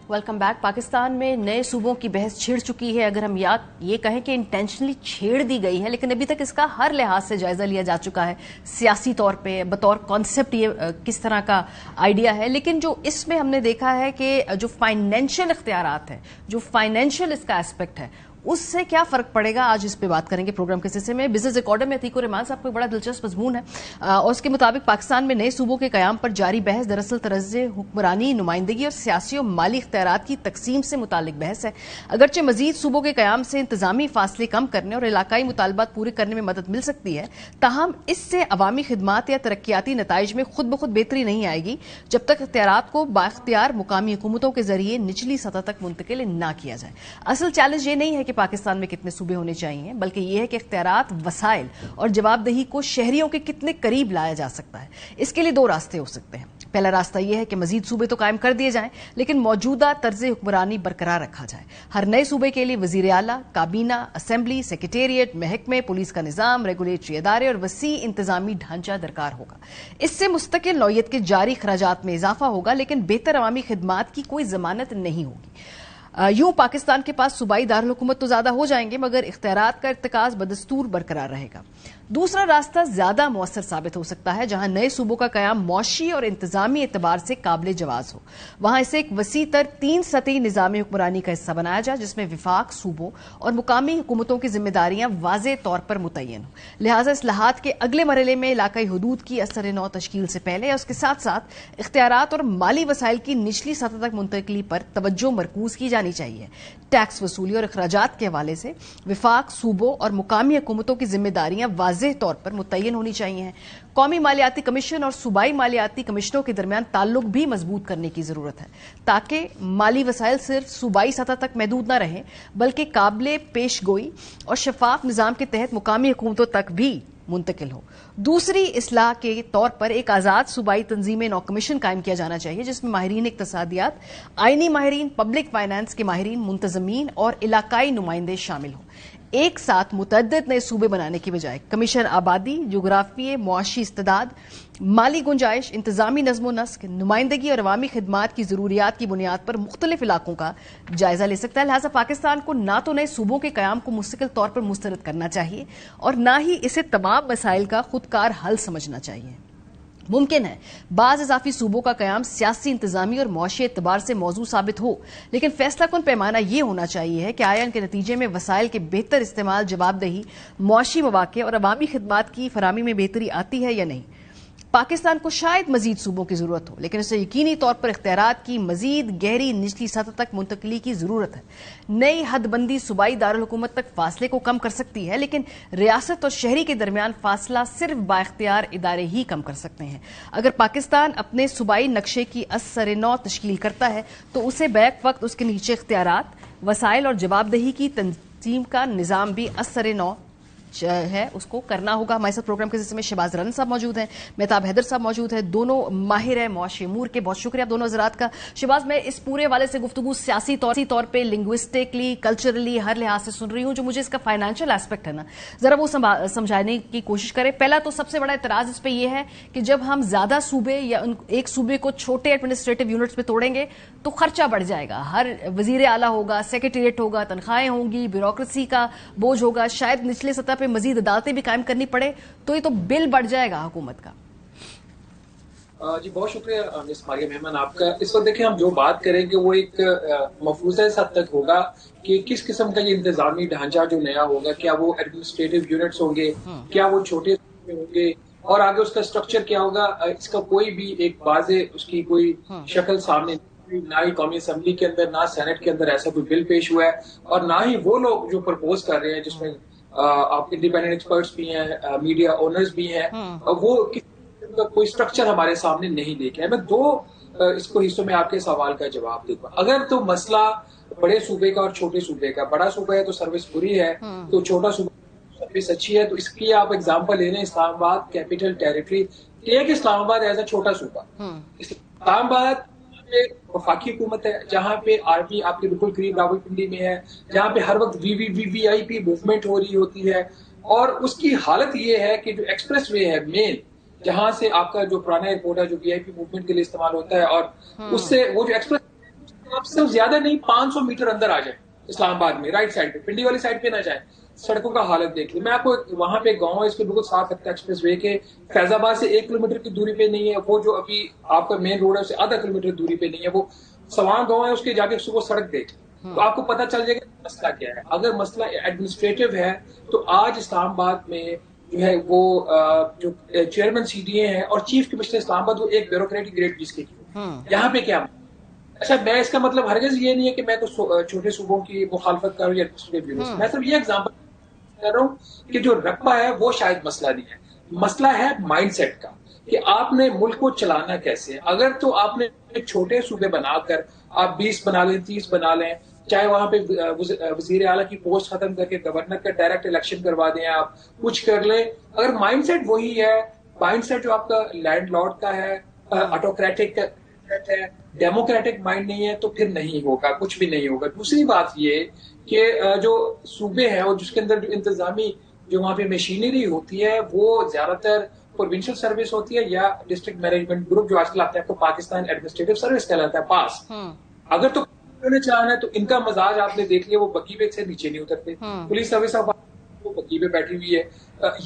Welcome back. پاکستان میں نئے صوبوں کی بحث چھڑ چکی ہے. اگر ہم یہ کہیں کہ انٹینشنلی چھیڑ دی گئی ہے، لیکن ابھی تک اس کا ہر لحاظ سے جائزہ لیا جا چکا ہے. سیاسی طور پہ بطور کانسیپٹ یہ کس طرح کا آئیڈیا ہے، لیکن جو اس میں ہم نے دیکھا ہے کہ جو فائنینشیل اختیارات ہیں، جو فائنینشیل اس کا اسپیکٹ ہے، اس سے کیا فرق پڑے گا، آج اس پہ بات کریں گے پروگرام کے سلسلے میں. بزنس ریکارڈر میں عتیق الرحمان صاحب کو بڑا دلچسپ مضمون ہے اور اس کے مطابق پاکستان میں نئے صوبوں کے قیام پر جاری بحث دراصل طرز حکمرانی، نمائندگی اور سیاسی و مالی اختیارات کی تقسیم سے متعلق بحث ہے. اگرچہ مزید صوبوں کے قیام سے انتظامی فاصلے کم کرنے اور علاقائی مطالبات پورے کرنے میں مدد مل سکتی ہے، تاہم اس سے عوامی خدمات یا ترقیاتی نتائج میں خود بخود بہتری نہیں آئے گی جب تک اختیارات کو بااختیار مقامی حکومتوں کے ذریعے نچلی سطح تک منتقل نہ کیا جائے. اصل چیلنج یہ نہیں ہے کہ پاکستان میں کتنے صوبے ہونے چاہیے، بلکہ یہ ہے کہ اختیارات، وسائل اور جواب دہی کو شہریوں کے کتنے قریب لایا جا سکتا ہے۔ اس کے لیے دو راستے ہو سکتے ہیں۔ پہلا راستہ یہ ہے کہ مزید صوبے تو قائم کر دیے جائیں لیکن موجودہ طرز حکمرانی برقرار رکھا جائے۔ ہر نئے صوبے کے لیے وزیر اعلیٰ، کابینہ، اسمبلی، سیکریٹریٹ، محکمے، پولیس کا نظام، ریگولیٹری ادارے اور وسیع انتظامی ڈھانچہ درکار ہوگا۔ اس سے مستقل نوعیت کے جاری اخراجات میں اضافہ ہوگا لیکن بہتر عوامی خدمات کی کوئی ضمانت نہیں ہوگی۔ یوں پاکستان کے پاس صوبائی دارالحکومت تو زیادہ ہو جائیں گے مگر اختیارات کا ارتکاز بدستور برقرار رہے گا۔ دوسرا راستہ زیادہ مؤثر ثابت ہو سکتا ہے جہاں نئے صوبوں کا قیام معاشی اور انتظامی اعتبار سے قابل جواز ہو۔ وہاں اسے ایک وسیع تر 3 سطحی نظامی حکمرانی کا حصہ بنایا جائے جس میں وفاق، صوبوں اور مقامی حکومتوں کی ذمہ داریاں واضح طور پر متعین ہوں۔ لہٰذا اصلاحات کے اگلے مرحلے میں علاقائی حدود کی اثر نو تشکیل سے پہلے اور اس کے ساتھ ساتھ اختیارات اور مالی وسائل کی نچلی سطح تک منتقلی پر توجہ مرکوز کی جانی چاہیے۔ ٹیکس وصولی اور اخراجات کے حوالے سے وفاق، صوبوں اور مقامی حکومتوں کی ذمہ داریاں واضح طور پر متعین ہونی چاہیے۔ قومی مالیاتی کمیشن اور صوبائی مالیاتی کمیشنوں کے درمیان تعلق بھی مضبوط کرنے کی ضرورت ہے تاکہ مالی وسائل صرف صوبائی سطح تک محدود نہ رہیں بلکہ قابل پیش گوئی اور شفاف نظام کے تحت مقامی حکومتوں تک بھی منتقل ہو۔ دوسری اصلاح کے طور پر ایک آزاد صوبائی تنظیم نو کمیشن قائم کیا جانا چاہیے جس میں ماہرین اقتصادیات، آئینی ماہرین، پبلک فائنانس کے ماہرین، منتظمین اور علاقائی نمائندے شامل ہوں۔ ایک ساتھ متعدد نئے صوبے بنانے کی بجائے کمیشن آبادی، جغرافیے، معاشی استعداد، مالی گنجائش، انتظامی نظم و نسق، نمائندگی اور عوامی خدمات کی ضروریات کی بنیاد پر مختلف علاقوں کا جائزہ لے سکتا ہے۔ لہٰذا پاکستان کو نہ تو نئے صوبوں کے قیام کو مستقل طور پر مسترد کرنا چاہیے اور نہ ہی اسے تمام مسائل کا خودکار حل سمجھنا چاہیے۔ ممکن ہے بعض اضافی صوبوں کا قیام سیاسی، انتظامی اور معاشی اعتبار سے موضوع ثابت ہو لیکن فیصلہ کن پیمانہ یہ ہونا چاہیے کہ آیا ان کے نتیجے میں وسائل کے بہتر استعمال، جواب دہی، معاشی مواقع اور عوامی خدمات کی فراہمی میں بہتری آتی ہے یا نہیں۔ پاکستان کو شاید مزید صوبوں کی ضرورت ہو لیکن اسے یقینی طور پر اختیارات کی مزید گہری نچلی سطح تک منتقلی کی ضرورت ہے۔ نئی حد بندی صوبائی دارالحکومت تک فاصلے کو کم کر سکتی ہے لیکن ریاست اور شہری کے درمیان فاصلہ صرف بااختیار ادارے ہی کم کر سکتے ہیں۔ اگر پاکستان اپنے صوبائی نقشے کی اثر نو تشکیل کرتا ہے تو اسے بیک وقت اس کے نیچے اختیارات، وسائل اور جواب دہی کی تنظیم کا نظام بھی اثر نو ہے اس کو کرنا ہوگا۔ ہمارے ساتھ پروگرام کے سلسلے میں شہباز رن صاحب موجود ہیں، مہتاب حیدر صاحب موجود ہیں، دونوں ماہر ہیں معاشی امور کے۔ بہت شکریہ آپ دونوں حضرات کا۔ شہباز، میں اس پورے والے سے گفتگو سیاسی طور پہ، لنگوسٹکلی، کلچرلی، ہر لحاظ سے سن رہی ہوں۔ جو مجھے اس کا فائنینشیل ایسپیکٹ ہے نا ذرا وہ سمجھانے کی کوشش کریں۔ پہلا تو سب سے بڑا اعتراض اس پہ یہ ہے کہ جب ہم زیادہ صوبے یا ایک صوبے کو چھوٹے ایڈمنسٹریٹو یونٹس پہ توڑیں گے تو خرچہ بڑھ جائے گا۔ ہر وزیر اعلیٰ ہوگا، سیکریٹریٹ ہوگا، تنخواہیں ہوں گی، بیوروکریسی کا بوجھ ہوگا، شاید نچلے سطح پہ مزید عدالتیں بھی قائم کرنی پڑے تو یہ تو بل بڑھ جائے گا حکومت کا۔ جی بہت شکریہ مس ماریہ مہمان آپ کا۔ اس وقت دیکھیں ہم جو بات کریں گے وہ ایک مفروضہ حد تک ہوگا کہ کس قسم کا یہ انتظامی ڈھانچہ جو نیا ہوگا، کیا وہ ایڈمنسٹریٹو یونٹس ہوں گے، کیا وہ چھوٹے ہوں گے اور آگے اس کا اسٹرکچر کیا ہوگا۔ اس کا کوئی بھی ایک واضح اس کی کوئی شکل سامنے نہ ہی قومی اسمبلی کے اندر نہ سینٹ کے اندر ایسا کوئی بل پیش ہوا ہے اور نہ ہی وہ لوگ جو پرپوز کر رہے ہیں جس میں آپ انڈیپینڈنٹ ایکسپرٹس بھی ہیں، میڈیا اونرز بھی ہیں، وہ کوئی سٹرکچر ہمارے سامنے نہیں لے کے آئے۔ میں دو اس کو حصوں میں آپ کے سوال کا جواب دوں گا۔ اگر تو مسئلہ بڑے صوبے کا اور چھوٹے صوبے کا، بڑا صوبہ ہے تو سروس بری ہے تو چھوٹا صوبہ سروس اچھی ہے، تو اس کی آپ اگزامپل لے لیں اسلام آباد کیپٹل ٹیریٹری، ایک اسلام آباد ایز اے چھوٹا صوبہ۔ اسلام آباد وفاقی حکومت ہے جہاں پہ آرمی آپ کے بالکل قریب راولپنڈی میں ہے، جہاں پہ ہر وقت وی آئی پی موومنٹ ہو رہی ہوتی ہے اور اس کی حالت یہ ہے کہ جو ایکسپریس وے ہے مین جہاں سے آپ کا جو پرانا ایئرپورٹ ہے جو وی آئی پی موومنٹ کے لیے استعمال ہوتا ہے اور اس سے وہ جو ایکسپریس آپ سے زیادہ نہیں 500 میٹر اندر آ جائے اسلام آباد میں، رائٹ سائڈ پہ، پنڈی والی سائڈ پہ نہ جائیں، سڑکوں کا حالت دیکھ لیں۔ میں آپ کو وہاں پہ گاؤں ہے اس پہ بالکل صاف رکھتا ہے ایکسپریس وے کے، فیض آباد سے 1 کلومیٹر کی دوری پہ نہیں ہے، وہ جو ابھی آپ کا مین روڈ ہے اس سے آدھا کلومیٹر دوری پہ نہیں ہے، وہ سوان گاؤں ہے اس کے جا کے صبح سڑک دیکھ تو آپ کو پتہ چل جائے گا مسئلہ کیا ہے۔ اگر مسئلہ ایڈمنسٹریٹو ہے تو آج اسلام آباد میں جو ہے وہ جو چیئرمین سی ڈی اے ہیں اور چیف کمشنر اسلام آباد وہ ایک بیوروکریٹک گریڈ جس کے یہاں پہ کیا اچھا میں اس کا مطلب ہرگز یہ نہیں ہے کہ میں تو چھوٹے صوبوں کی مخالفت کروں یا میں صرف یہ ایگزامپل کر رہا ہوں کہ جو رقبہ ہے وہ شاید مسئلہ نہیں ہے، مسئلہ ہے مائنڈ سیٹ کا کہ آپ نے ملک کو چلانا کیسے۔ اگر تو آپ نے چھوٹے صوبے بنا کر آپ 20 بنا لیں، 30 بنا لیں چاہے وہاں پہ وزیر اعلیٰ کی پوسٹ ختم کر کے گورنر کا ڈائریکٹ الیکشن کروا دیں آپ, کچھ کر لیں. اگر مائنڈ سیٹ وہی ہے, مائنڈ سیٹ جو آپ کا لینڈ لارڈ کا ہے, آٹوکریٹک ہے, ڈیموکریٹک مائنڈ نہیں ہے, تو پھر نہیں ہوگا, کچھ بھی نہیں ہوگا. دوسری بات یہ کہ جو صوبے ہیں اور جس کے اندر جو انتظامی جو وہاں پہ مشینری ہوتی ہے وہ زیادہ تر پروونشل سروس ہوتی ہے یا ڈسٹرکٹ مینجمنٹ گروپ, جو آج کل آپ کو پاکستان ایڈمنسٹریٹو سروس کہلاتا ہے, پاس. اگر تو نے چاہنا ہے تو ان کا مزاج آپ نے دیکھ لیا, وہ بگی پہ سے نیچے نہیں اترتے. پولیس سروس وہ بگی پہ بیٹھی ہوئی ہے.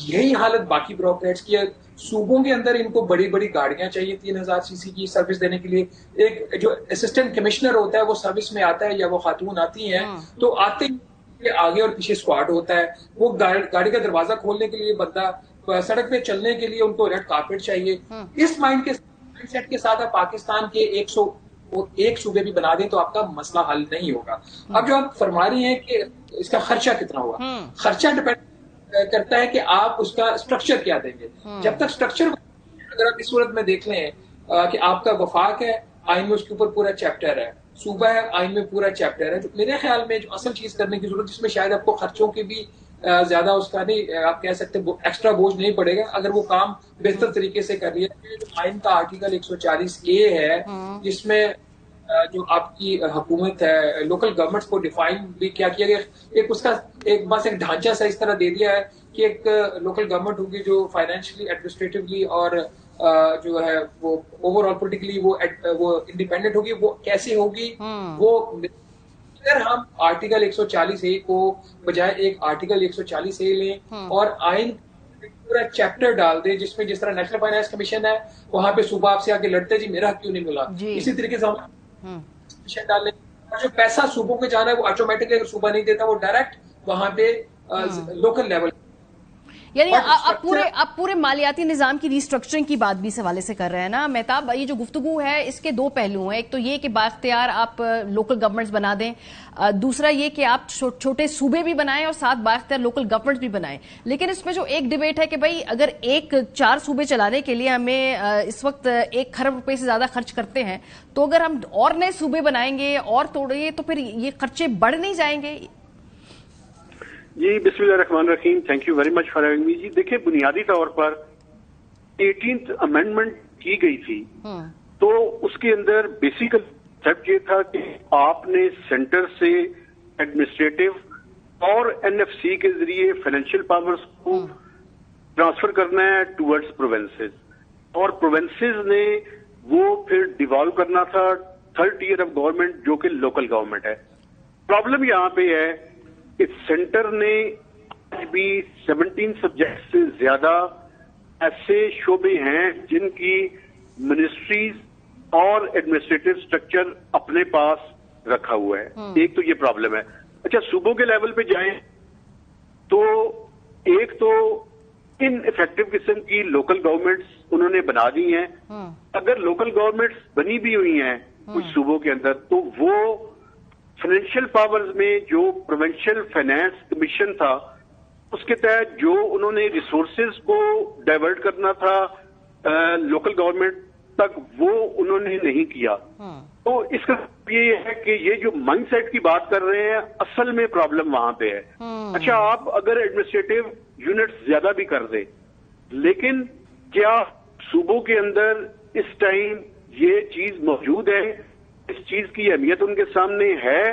یہی حالت باقی بیوروکریٹس کی ہے. صوبوں کے اندر ان کو بڑی بڑی گاڑیاں چاہیے 3000 cc کی سروس دینے کے لیے. ایک جو اسسٹنٹ کمشنر ہوتا ہے وہ سروس میں آتا ہے یا وہ خاتون آتی ہیں تو آتے ہی آگے اور پیچھے اسکواڈ ہوتا ہے. وہ گاڑی کا دروازہ کھولنے کے لیے بندہ, سڑک پہ چلنے کے لیے ان کو ریڈ کارپیٹ چاہیے. اس مائنڈ سیٹ کے ساتھ آپ پاکستان کے 101 صوبے بھی بنا دیں تو آپ کا مسئلہ حل نہیں ہوگا. اب جو آپ فرما رہی ہیں کہ اس کا خرچہ کتنا ہوگا, خرچہ ڈپینڈ کرتا ہے کہ آپ اس کا اسٹرکچر کیا دیں گے. جب تک اسٹرکچر, اگر آپ اس صورت میں دیکھ لیں کہ آپ کا وفاق ہے, آئین میں اس کے اوپر پورا چیپٹر ہے, صوبہ ہے, آئین میں پورا چیپٹر ہے, تو میرے خیال میں جو اصل چیز کرنے کی ضرورت, جس میں شاید آپ کو خرچوں کی بھی زیادہ اس کا نہیں, آپ کہہ سکتے ایکسٹرا بوجھ نہیں پڑے گا اگر وہ کام بہتر طریقے سے کر لیا. آئین کا آرٹیکل 140A ہے جس میں جو آپ کی حکومت ہے, لوکل گورنمنٹس کو ڈیفائن بھی کیا گیا, ایک اس کا بس ایک ڈھانچہ سا اس طرح دے دیا ہے کہ ایک لوکل گورنمنٹ ہوگی جو فائنینشلی, ایڈمنسٹریٹولی اور جو ہے وہ اوور آل پولیٹیکلی وہ انڈیپینڈنٹ ہوگی. وہ کیسے ہوگی, وہ اگر ہم آرٹیکل 140A کو بجائے ایک آرٹیکل 140A لیں اور آئین پورا چیپٹر ڈال دیں جس میں جس طرح نیشنل فائنانس کمیشن ہے وہاں پہ صوبہ آپ سے آگے لڑتے جی میرا حق کیوں نہیں ملا, اسی طریقے سے ہم ڈال لیں. اور جو پیسہ صوبوں کے جانا ہے وہ آٹومیٹکلی اگر صوبہ نہیں دیتا وہ ڈائریکٹ وہاں پہ لوکل لیول. یعنی آپ پورے مالیاتی نظام کی ریسٹرکچرنگ کی بات بھی اس حوالے سے کر رہے ہیں نا مہتاب. یہ جو گفتگو ہے اس کے 2 پہلو ہیں, ایک تو یہ کہ بااختیار آپ لوکل گورنمنٹس بنا دیں, دوسرا یہ کہ آپ چھوٹے صوبے بھی بنائیں اور ساتھ بااختیار لوکل گورنمنٹس بھی بنائیں. لیکن اس میں جو ایک ڈیبیٹ ہے کہ بھائی اگر 4 صوبے چلانے کے لیے ہمیں اس وقت 1 کھرب روپے سے زیادہ خرچ کرتے ہیں, تو اگر ہم اور نئے صوبے بنائیں گے اور توڑیں تو پھر یہ خرچے بڑھ نہیں جائیں گے؟ جی بسم اللہ الرحمن الرحیم, thank you very much for having me. جی دیکھیں, بنیادی طور پر 18th امینڈمنٹ کی گئی تھی تو اس کے اندر بیسیکل کنسیپٹ یہ تھا کہ آپ نے سینٹر سے ایڈمنسٹریٹو اور NFC کے ذریعے فائنینشیل پاورز کو ٹرانسفر کرنا ہے ٹورڈز پروونسز, اور پروونسز نے وہ پھر ڈیوالو کرنا تھا 3rd ٹیئر آف گورنمنٹ جو کہ لوکل گورنمنٹ ہے. پرابلم یہاں پہ ہے کہ سینٹر نے آج بھی 17 سبجیکٹ سے زیادہ ایسے شعبے ہیں جن کی منسٹریز اور ایڈمنسٹریٹو اسٹرکچر اپنے پاس رکھا ہوا ہے. ایک تو یہ پرابلم ہے. اچھا, صوبوں کے لیول پہ جائیں تو ایک تو ان افیکٹو قسم کی لوکل گورنمنٹس انہوں نے بنا دی ہیں. اگر لوکل گورنمنٹس بنی بھی ہوئی ہیں کچھ صوبوں کے اندر تو وہ فائنینشیل پاورز میں جو پروونشل فائنانس کمیشن تھا اس کے تحت جو انہوں نے ریسورسز کو ڈائیورٹ کرنا تھا لوکل گورنمنٹ تک وہ انہوں نے نہیں کیا. تو اس کا یہ ہے کہ یہ جو مائنڈ سیٹ کی بات کر رہے ہیں اصل میں پرابلم وہاں پہ ہے. اچھا, آپ اگر ایڈمنسٹریٹو یونٹس زیادہ بھی کر دیں لیکن کیا صوبوں کے اندر اس ٹائم یہ چیز موجود ہے, اس چیز کی اہمیت ان کے سامنے ہے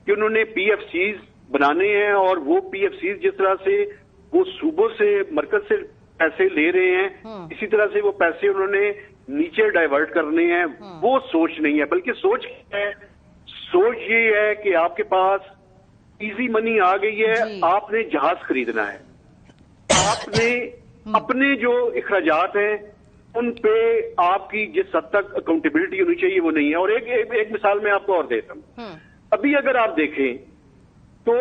کہ انہوں نے PFCs بنانے ہیں اور وہ PFCs جس طرح سے وہ صوبوں سے مرکز سے پیسے لے رہے ہیں اسی طرح سے وہ پیسے انہوں نے نیچے ڈائیورٹ کرنے ہیں, وہ سوچ نہیں ہے. بلکہ سوچ کیا ہے, سوچ یہ ہے کہ آپ کے پاس ایزی منی آ گئی ہے, آپ نے جہاز خریدنا ہے, آپ نے اپنے جو اخراجات ہیں ان پہ آپ کی جس حد تک اکاؤنٹیبلٹی ہونی چاہیے وہ نہیں ہے. اور ایک مثال میں آپ کو اور دیتا ہوں. ابھی اگر آپ دیکھیں تو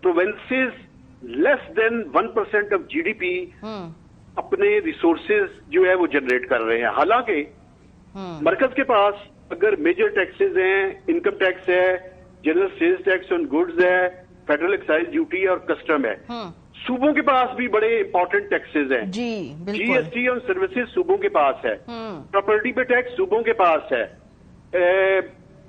provinces less than 1% of GDP اپنے ریسورسز جو ہے وہ جنریٹ کر رہے ہیں. حالانکہ مرکز کے پاس اگر میجر ٹیکسز ہیں, انکم ٹیکس ہے, جنرل سیلز ٹیکس آن گڈز ہے, فیڈرل ایکسائز ڈیوٹی اور کسٹم ہے, صوبوں کے پاس بھی بڑے امپورٹنٹ ٹیکسز ہیں. GST اور سروسز صوبوں کے پاس ہے, پراپرٹی پہ ٹیکس صوبوں کے پاس ہے,